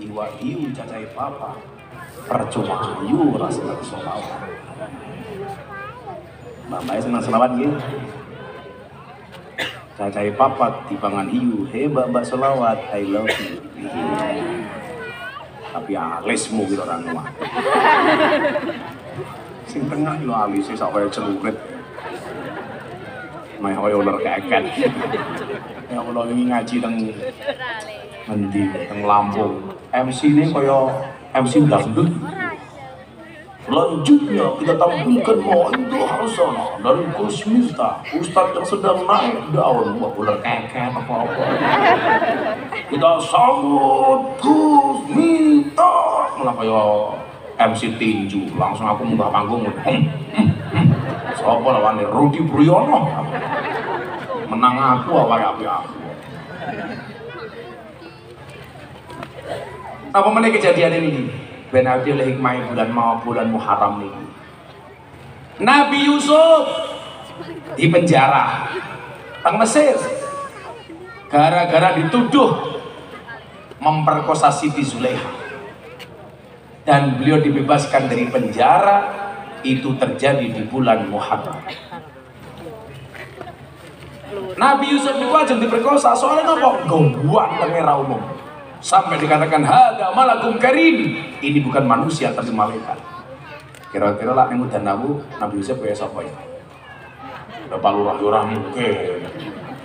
Iwa iu cacai papa. Percuma iu rasa selawat. Bapak senang selawat gitu. Cacai papa tibangan iu. Hei bapak selawat, I love you. Tapi alismu gitu orang tua. Sing tengah yo alis sak kaya celurit. Meh koyo ular keket. Ya Allah ini ngaji teng ngendi teng Lampung. MC-ne kaya MC dangdut. Selanjutnya kita tampilkan Moido Hasanah dari Gus Miftah, Ustadz yang sedang naik daun. Wah, ular keket apa-apa. Kita sambut Gus Miftah. Malah kaya MC tinju, langsung aku munggah panggung. Sopo lawane Rudi Priyono. Menang aku awake aku. Apa meneh kejadian ini? Ben ati oleh hikmah bulan Muharram ini. Nabi Yusuf di penjara teng Mesir gara-gara dituduh memperkosa Siti Zulaikha. Dan beliau dibebaskan dari penjara. Itu terjadi di bulan Muharram. Nabi Yusuf itu aja diperkosa soalnya apa? Gangguan tengera umum. Sampai dikatakan hada malakum karim. Ini bukan manusia tapi malaikat. Kira-kira lah yang udah Nabi Yusuf kayak siapa ya? Udah palurah orang mungkin.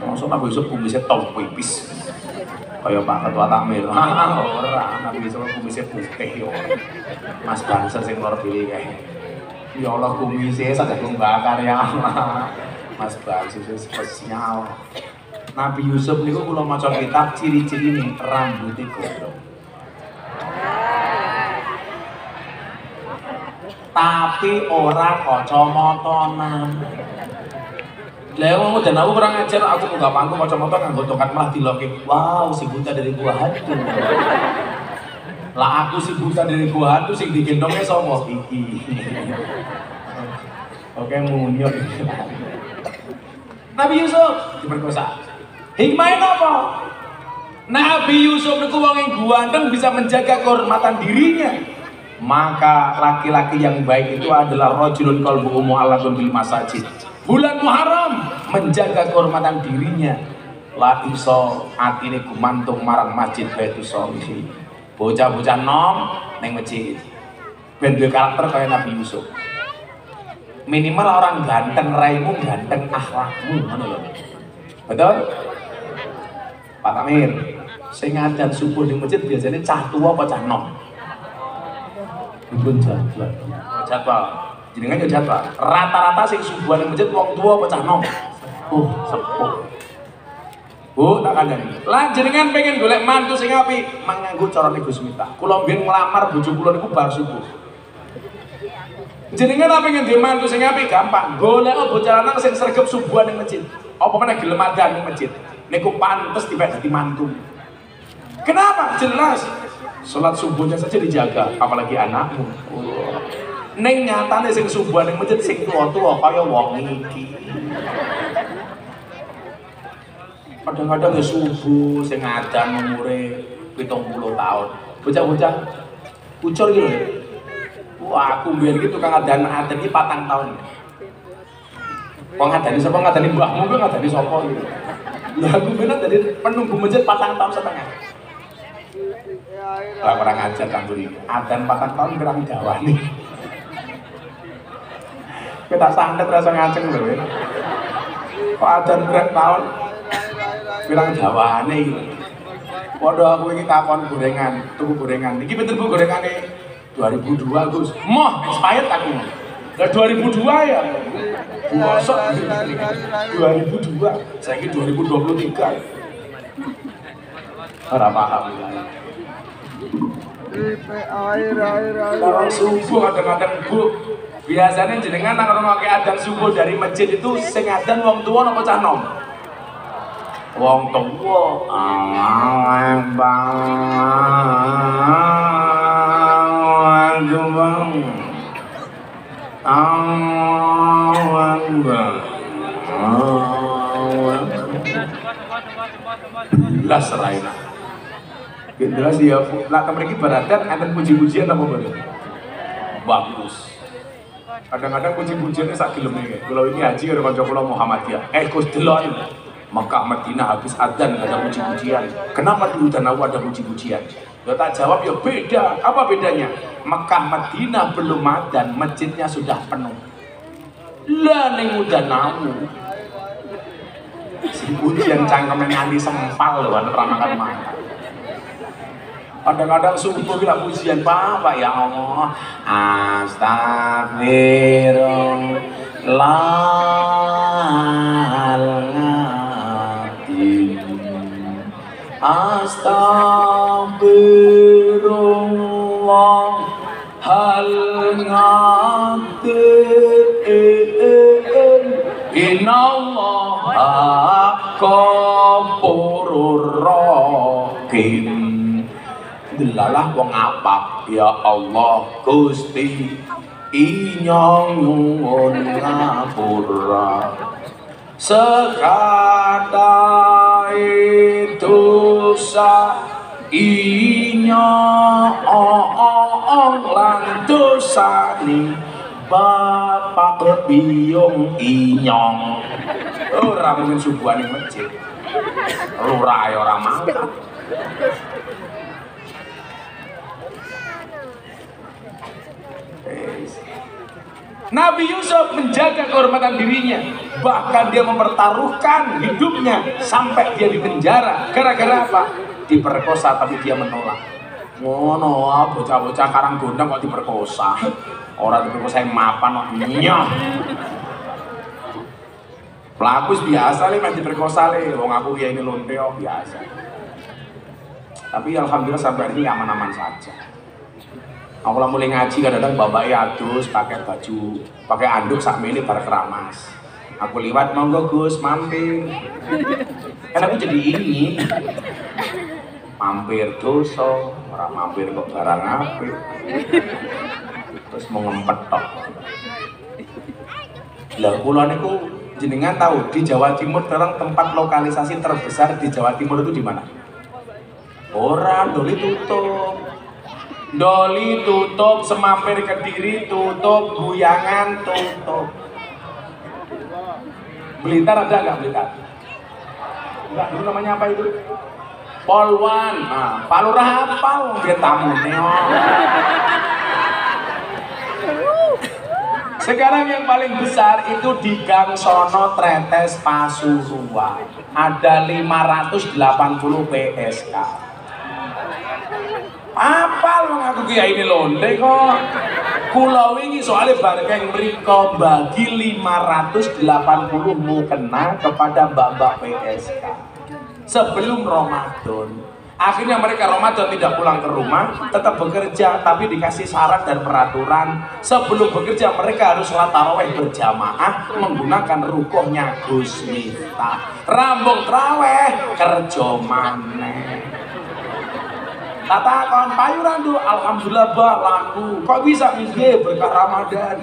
Maksud Nabi Yusuf kumisnya tau pipis. Kayak Pak Ketua Takmir. Orang Nabi Yusuf kumisnya putih. Mas bangsa sing lor pilih kayak. Ya Allah kumisnya saja bakar ya Allah. Mas bangsa spesial. Nabi Yusuf niku kula maca kitab ciri-ciri nih rambutnya gondrong. Tapi ora kacamataan. Lah wong udan aku kurang ajar, aku munggah panggung kacamata nganggo tongkat malah diloke. Wow, si buta dari gua hantu. Lah aku si buta dari gua hantu sing digendongnya sapa iki. Oke munyuk. Nabi Yusuf diperkosa. Hikmahnya apa? Nabi Yusuf itu wong yang ganteng bisa menjaga kehormatan dirinya. Maka laki-laki yang baik itu adalah rajulun qalbuhu mu'allaqun bil masajid. Bulan Muharram menjaga kehormatan dirinya. La iso atine gumantung marang masjid Baitus Sholihin. Bocah-bocah nom ning masjid. Ben duwe karakter kaya Nabi Yusuf. Minimal orang ganteng raimu, ganteng akhlakmu, ngono lho. Betul? Pak Amir, sing ngadan subuh di masjid biasanya cah tua apa cah nom? Dukun jadwal. Jadwal. Jenengan yo jadwal. Rata-rata sing subuhan di masjid wong tua apa cah nom? Sepuh. Bu, tak kandhani. Lah jenengan pengen golek mantu sing apik, manganggo carane Gus Miftah. Kula mbiyen nglamar bojo kula niku bar subuh. Jenengan apa pengen duwe mantu sing apik gampang. Golek bocah lanang sing sregep subuhan ning masjid. Apa meneh gelem adzan ning masjid. Niku pantes dipek dadi mantu. Kenapa? Jelas. Sholat subuhnya saja dijaga, apalagi anakmu. Neng nyatane sing subuhan ning masjid sing tua-tua kaya wong iki. Kadang-kadang ya subuh sing adzan umure 70 tahun. Bocah-bocah kucur gitu lho. Wah, aku biar gitu kang adzan iki 4 tahun. Wong ngadani sapa ngadani mbahmu kuwi ngadani sapa gitu. Lah aku bener tadi penunggu masjid 4 tahun setengah. Lah orang ajar kanggo iki. Adzan 4 tahun pirang dawane. Kita santet rasa ngaceng lho. Kok adzan pirang tahun pirang dawane iki. Padha aku iki takon gorengan, tuku gorengan. Iki pinten Bu gorengane? 2002 Gus. Moh expired aku. Lah 2002 ya. Bosok 2002. Saiki 2023. Ora paham ya. Kalau subuh kadang-kadang Bu, biasanya jenengan nang ngono adzan subuh dari masjid itu sing adzan wong tuwa napa cah nom? Wong tuwa. Lah seraina. Jelas ya, lah kemriki baradat enten puji-pujian apa boten? Bagus. Kadang-kadang puji-pujiannya sak geleme. Kalau ini haji karo kanca kula Muhammadiyah. Gus delok Mekah Madinah habis adzan ada puji-pujian. Kenapa di Hutan Awu ada puji-pujian? Ya tak jawab ya beda. Apa bedanya? Mekah Madinah belum adzan, masjidnya sudah penuh. Lah ning Hutan Awu si pujian cangkemen nganti sempal lho ana ramakan mana. Kadang-kadang subuh bilang pujian Pak ya Allah. Astagfirullah hal ngatin innallaha ghafurur rahim. Delalah wong apa ya Allah Gusti inyong nuwun ngapura sekadai dosa inyong lan dosani bapak biyong inyong. Ora mungkin subuhan ning masjid. Lurah ya ora mangkat. Nabi Yusuf menjaga kehormatan dirinya, bahkan dia mempertaruhkan hidupnya sampai dia dipenjara. Gara-gara apa? Diperkosa tapi dia menolak. Ngono, bocah-bocah karang gondang kok diperkosa. Orang diperkosa yang mapan kok nyah. Pelaku biasa le masih diperkosa le, wong aku ya ini lonte biasa. Tapi alhamdulillah sampai ini aman-aman saja. Aku lah mulai ngaji kadang-kadang bapaknya adus pakai baju, pakai anduk sak mili bar keramas. Aku liwat monggo Gus mampir. Kan aku jadi ini mampir dosa, orang mampir kok barang apik. Terus mau ngempet tok. Lah kula niku Jenengan tahu di Jawa Timur sekarang tempat lokalisasi terbesar di Jawa Timur itu di mana? Orang Doli tutup. Doli tutup, Semampir Kediri tutup, Guyangan tutup. Blitar ada nggak Blitar? Enggak, dulu namanya apa itu? Polwan. Nah, Pak Lurah hafal dia tamu neon. Sekarang yang paling besar itu di Gang Sono Tretes Pasuruan. Ada 580 PSK. Apal mengaku kiai ini londe kok. Kula wingi soalnya bareng mriko bagi 580 mukena kepada mbak-mbak PSK sebelum Ramadan. Akhirnya mereka Ramadan tidak pulang ke rumah, tetap bekerja, tapi dikasih syarat dan peraturan. Sebelum bekerja mereka harus sholat tarawih berjamaah menggunakan rukuhnya Gus Miftah. Rambung tarawih kerja maneh. Katakan payu randu, alhamdulillah bah laku. Kok bisa misge berkah Ramadan?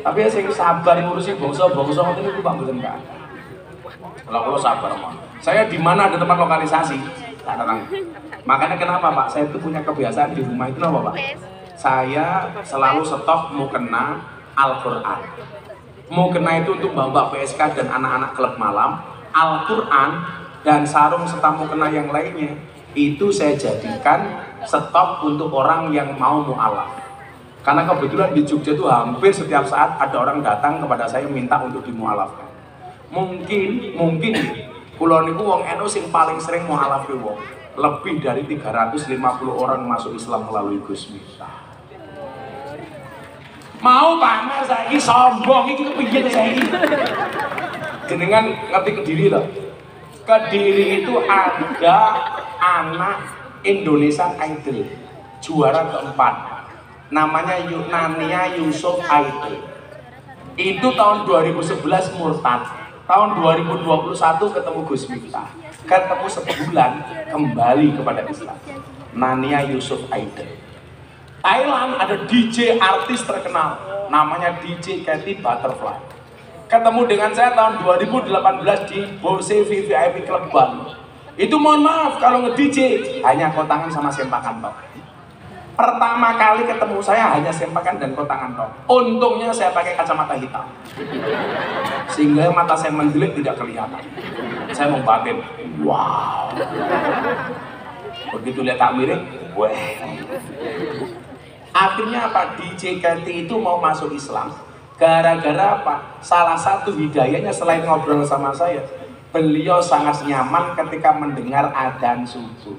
Tapi ya saya sabar ngurusi bongso-bongso ngoten niku Pak mboten kan. Kalau sabar mah. Saya di mana ada tempat lokalisasi? Katakan. Makanya kenapa Pak? Saya itu punya kebiasaan di rumah itu apa Pak? Saya selalu stok mukena Al-Qur'an. Mukena itu untuk mbak-mbak PSK dan anak-anak klub malam. Al-Qur'an dan sarung serta mukena yang lainnya itu saya jadikan stok untuk orang yang mau mu'alaf. Karena kebetulan di Jogja itu hampir setiap saat ada orang datang kepada saya minta untuk dimu'alafkan. Mungkin kula niku wong NU sing paling sering mu'alaf wong. Lebih dari 350 orang masuk Islam melalui Gus Miftah. Mau pamer saiki sombong iki kepiye saiki. Jenengan ngerti Kediri lho. Kediri itu ada anak Indonesian Idol juara keempat, namanya Nania Yusuf Idol. Itu tahun 2011 murtad, tahun 2021 ketemu Gus Miftah, ketemu sebulan kembali kepada Islam. Nania Yusuf Idol. Thailand ada DJ artis terkenal, namanya DJ Katy Butterfly. Ketemu dengan saya tahun 2018 di Bose VVIP Club Bali. Itu mohon maaf kalau nge-DJ hanya kotangan sama sempakan tok. Pertama kali ketemu saya hanya sempakan dan kotangan tok. Untungnya saya pakai kacamata hitam, sehingga mata saya mendelik tidak kelihatan. Saya membatin, wow. Begitu lihat tak miring, weh. Akhirnya apa? DJ Katy itu mau masuk Islam. Gara-gara apa? Salah satu hidayahnya selain ngobrol sama saya, beliau sangat nyaman ketika mendengar adzan subuh.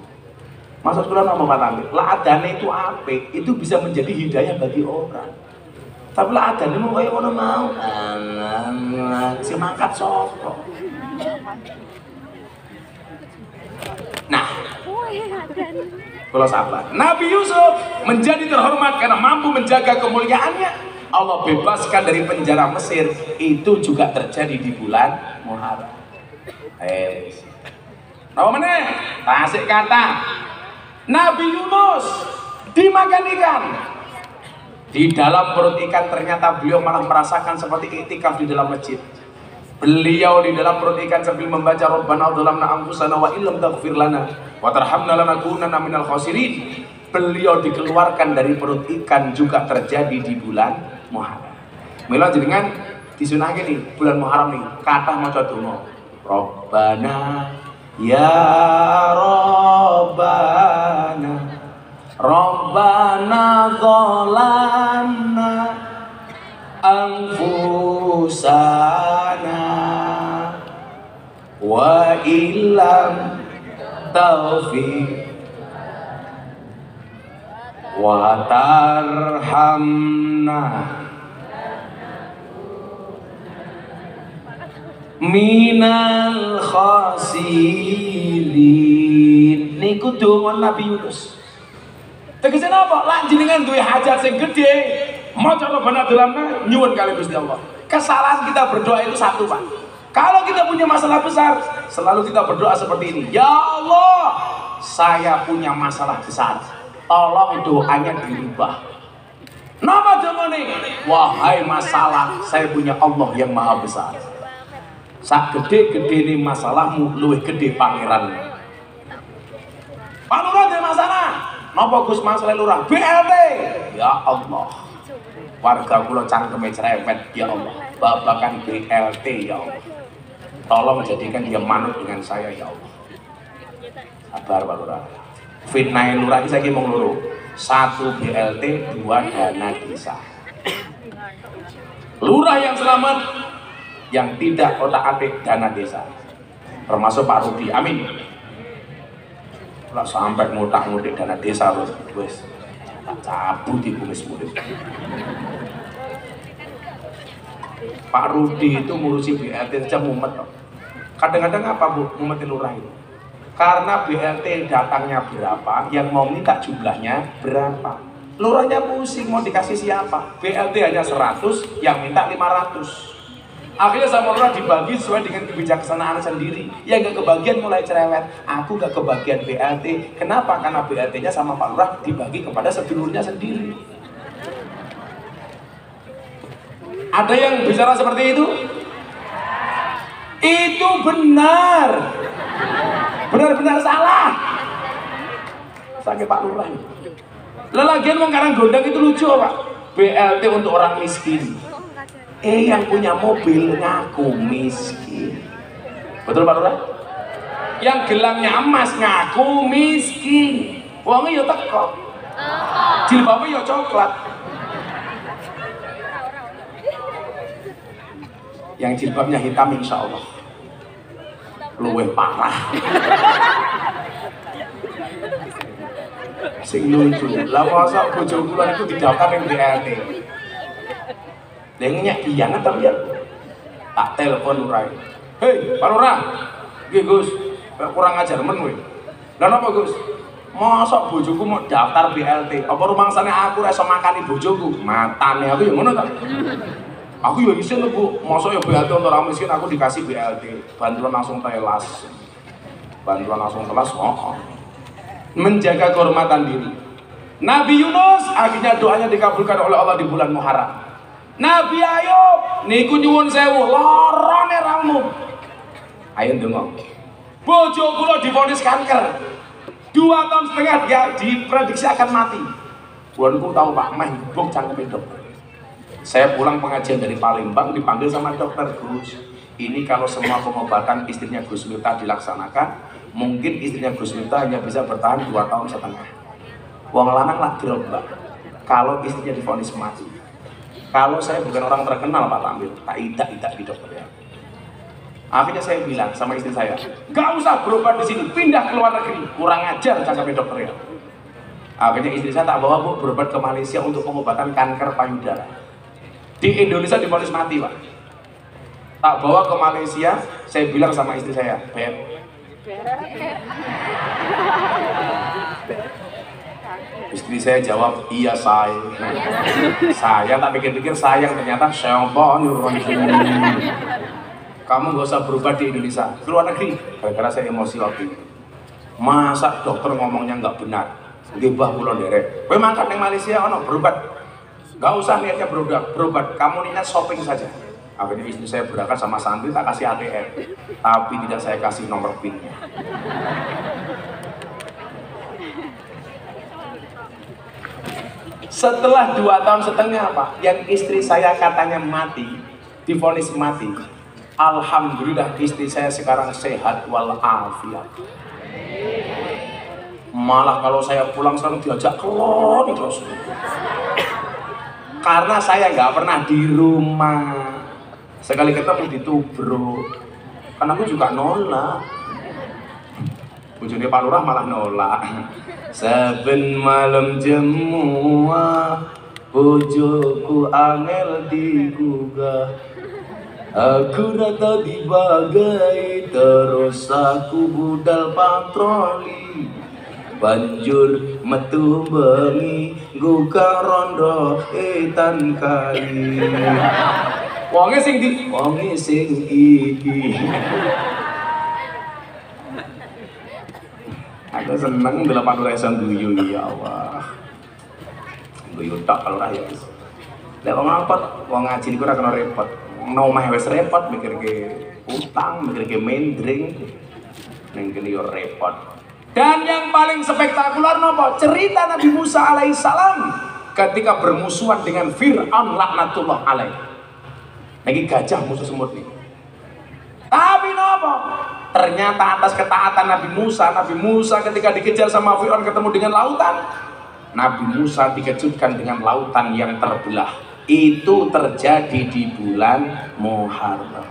Maksud kula nama Pak Tamir, lah adzan itu apa? Itu bisa menjadi hidayah bagi orang. Tapi lah adzan itu kayak ngono mau, si mangkat sapa. Nah, kalau sabar, Nabi Yusuf menjadi terhormat karena mampu menjaga kemuliaannya. Allah bebaskan dari penjara Mesir, itu juga terjadi di bulan Muharram. Apa meneh? Tasik kata Nabi Yunus dimakan ikan. Di dalam perut ikan ternyata beliau malah merasakan seperti iktikaf di dalam masjid. Beliau di dalam perut ikan sambil membaca Rabbana dzalamna anfusana wa illam taghfir lana wa tarhamna lanakunanna minal khasirin. Beliau dikeluarkan dari perut ikan juga terjadi di bulan Muharram. Mila jenengan disunahke nih bulan Muharram nih kathah maca donga. Rabbana ya Rabbana Rabbana dzalamna anfusana wa illam taghfir wa tarhamna minal khasirin. Niku donga Nabi Yunus. Tegese napa? Lah jenengan duwe hajat sing gedhe, maca Rabbana dzalamna nyuwun kali Gusti Allah. Kesalahan kita berdoa itu satu, Pak. Kalau kita punya masalah besar, selalu kita berdoa seperti ini. Ya Allah, saya punya masalah besar. Tolong doanya dirubah. Napa jomone? Wahai masalah, saya punya Allah yang maha besar. Sak gede-gede ini masalahmu, luwih gede pangeran. Pak Lurah ada masalah. Napa Gus masalah lurah? BLT. Ya Allah. Warga kula cangkeme cerewet, ya Allah. Babakan BLT, ya Allah. Tolong jadikan dia manut dengan saya, ya Allah. Sabar Pak Lurah. Fitnah lurah iki saiki mung loro. 1 BLT, 2 dana desa. Lurah yang selamat, yang tidak otak-atik dana desa. Termasuk Pak Rudi. Amin. Kalau sampai ngutak-ngutik dana desa wes tak cabut di kumis murid. Pak Rudi itu ngurusi BLT saja mumet. Kadang-kadang apa Bu mumetin lurah itu? Karena BLT datangnya berapa, yang mau minta jumlahnya berapa. Lurahnya pusing mau dikasih siapa. BLT hanya 100, yang minta 500. Akhirnya sama lurah dibagi sesuai dengan kebijaksanaan sendiri. Yang gak kebagian mulai cerewet. Aku gak kebagian BLT. Kenapa? Karena BLT-nya sama Pak Lurah dibagi kepada sedulurnya sendiri. Ada yang bicara seperti itu? Itu benar. Benar-benar salah. Sakit Pak Lurah. Lelagian mengkarang gondang itu lucu Pak. BLT untuk orang miskin. Yang punya mobil ngaku miskin. Betul Pak Lurah? Yang gelangnya emas ngaku miskin. Wongnya ya teko. Jilbabnya ya coklat. Yang jilbabnya hitam insya Allah luwih parah. Sing lucu lah masa bojo kula itu didaftar yang BLT. Dengannya kianat tapi ya tak telepon Lurah. Hei Pak Lurah, nggih Gus, kurang ajar men kowe. Lah napa Gus? Masa bojoku mau daftar BLT, apa rumangsane aku ora iso makani bojoku? Matane aku ya ngono ta. Aku ya isin lho Bu, masa ya BLT untuk orang miskin aku dikasih BLT, bantuan langsung telas. Bantuan langsung telas, menjaga kehormatan diri. Nabi Yunus akhirnya doanya dikabulkan oleh Allah di bulan Muharram. Nabi Ayub niku nyuwun sewu lorone ramu. Ayo ndonga. Bojo kula divonis kanker. 2,5 tahun dia diprediksi akan mati. Buanku tahu Pak meh buk cangkeme dokter. Saya pulang pengajian dari Palembang dipanggil sama dokter, Gus. Ini kalau semua pengobatan istrinya Gus Miftah dilaksanakan, mungkin istrinya Gus Miftah hanya bisa bertahan 2,5 tahun. Wong lanang lah gerobak. Kalau istrinya divonis mati. Kalau saya bukan orang terkenal Pak Tamir, tak idak di dokter ya. Akhirnya saya bilang sama istri saya, gak usah berobat di sini, pindah ke luar negeri. Kurang ajar cangkeme dokter ya. Akhirnya istri saya tak bawa Bu berobat ke Malaysia untuk pengobatan kanker payudara. Di Indonesia divonis mati Pak. Tak bawa ke Malaysia, saya bilang sama istri saya, Beb. Istri saya jawab, iya saya. Saya tak pikir-pikir sayang, ternyata syaitanirrajim. Kamu gak usah berubah di Indonesia, ke luar negeri. Gara-gara saya emosi waktu itu. Masa dokter ngomongnya nggak benar? Gibah pulau derek. Kowe mangkat di Malaysia, ono berobat. Gak usah niatnya berobat. Kamu niatnya shopping saja. Akhirnya istri saya berangkat sama santri, tak kasih ATM, tapi tidak saya kasih nomor PIN-nya. Setelah 2,5 tahun Pak, yang istri saya katanya mati, divonis mati. Alhamdulillah istri saya sekarang sehat walafiat. Malah kalau saya pulang selalu diajak kelon terus. Karena saya nggak pernah di rumah. Sekali ketemu ditubruk. Karena aku juga nolak. Bojone Pak Lurah malah nolak. Saben malam jemua bojoku angel digugah. Aku rata dibagai terus aku budal patroli. Banjur metu bengi gugah rondo etan kali. Wonge sing di wonge sing iki. Aku seneng 8 reson guyu ya Allah. Guyu tak kalau ra ya. Lek wong ngapot, wong ngaji niku ora kena repot. Nang omah wis repot mikirke utang, mikirke mendring. Ning kene yo repot. Dan yang paling spektakuler napa? Cerita Nabi Musa alaihissalam ketika bermusuhan dengan Fir'aun laknatullah alaih. Niki gajah musuh semut nih. Tapi napa? Ternyata atas ketaatan Nabi Musa ketika dikejar sama Fir'aun ketemu dengan lautan, Nabi Musa dikejutkan dengan lautan yang terbelah. Itu terjadi di bulan Muharram.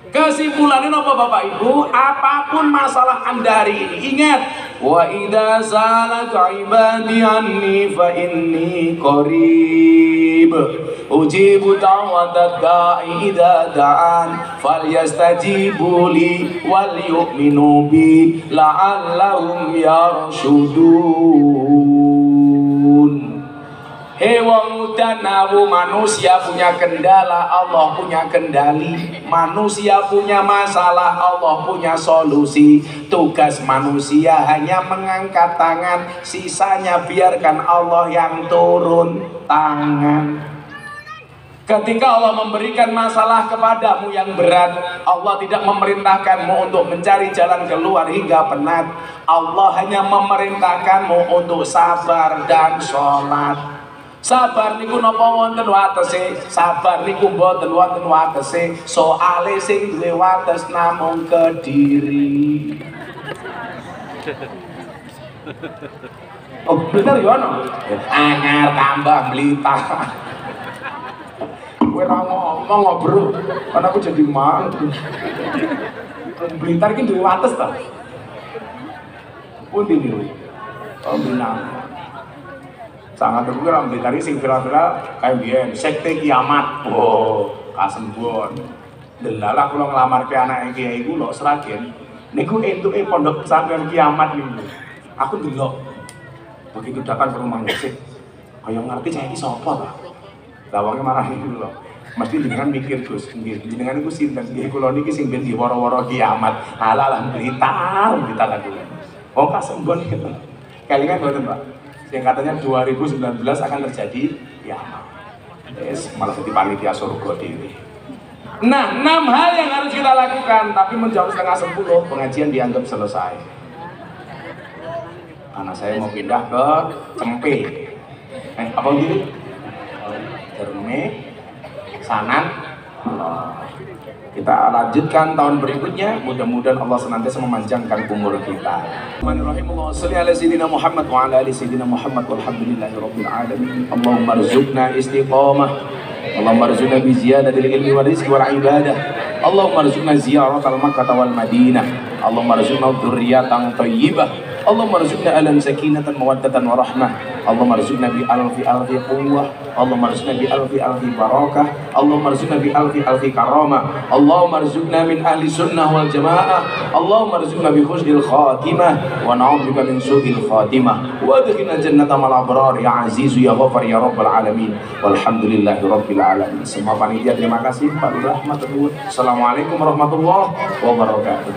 Kesimpulannya apa Bapak Ibu? Apapun masalah Anda hari ini, ingat, wa idza salaka ibadi anni fa inni qarib ujibu da'watad da'i idza da'an falyastajibu li wal yu'minu bi la'allahum yarshudun. Hei wong dan nawu, manusia punya kendala, Allah punya kendali. Manusia punya masalah, Allah punya solusi. Tugas manusia hanya mengangkat tangan, sisanya biarkan Allah yang turun tangan. Ketika Allah memberikan masalah kepadamu yang berat, Allah tidak memerintahkanmu untuk mencari jalan keluar hingga penat. Allah hanya memerintahkanmu untuk sabar dan sholat. Sabar niku napa wonten watese, sabar niku mboten wonten watese, soale sing duwe wates namung Kediri. Oh, bener yo ono. Anyar tambah Blitar. Kowe ora ngomong bro, kan aku jadi malu. Blitar iki duwe wates ta? Pundi niku? Oh, Minang. Sangat terbuka orang Blitar sing viral-viral kayak biyen sekte kiamat. Oh, kasembon. Delalah kula nglamar ke anak kiai kula Sragen. Niku entuke pondok pesantren kiamat niku. Aku ndelok. Begitu datang ke rumahnya sih. Kaya ngerti saya iki sapa ta? Lah wonge marah niku lho. Mesti jenengan mikir Gus, nggih. Jenengan niku sinten? Nggih kula niki sing ben diworo-woro kiamat. Halah Blitar aku. Oh, kasembon gitu. Kalian mboten, Pak? Yang katanya 2019 akan terjadi kiamat. Yes, malah jadi panitia surga dewi. Nah, 6 hal yang harus kita lakukan, tapi menjawab setengah 10 pengajian dianggap selesai. Karena saya mau pindah ke Cempe. Apa gitu? Cerme, Sanan. Kita lanjutkan tahun berikutnya. Mudah-mudahan Allah senantiasa memanjangkan umur kita. Bismillahirrahmanirrahim. Allahumma shalli ala sayyidina Muhammad wa ala ali sayyidina Muhammad walhamdulillahirabbil alamin. Allahumma arzuqna istiqamah. Allahumma arzuqna bi ziyadatil ilmi wa rizqi wal ibadah. Allahumma arzuqna ziyaratal Makkah wal Madinah. Allahumma arzuqna dzurriyyatan thayyibah. Allahumma arzuqna alan sakinatan mawaddatan wa rahmah. Allahumma arzuqna bi alfi quwwah. Allahumma arzuqna bi alfi barakah. Allahumma arzuqna bi alfi karamah. Allahumma arzuqna min ahli sunnah wal jamaah. Allahumma arzuqna bi husnil khatimah wa na'udzubika min su'il khatimah. Wa adkhilna jannata mal abrar ya aziz ya ghafar ya rabbal alamin. Walhamdulillahi rabbil alamin. Semua panitia terima kasih. Pak Lurah, Assalamualaikum warahmatullahi wabarakatuh.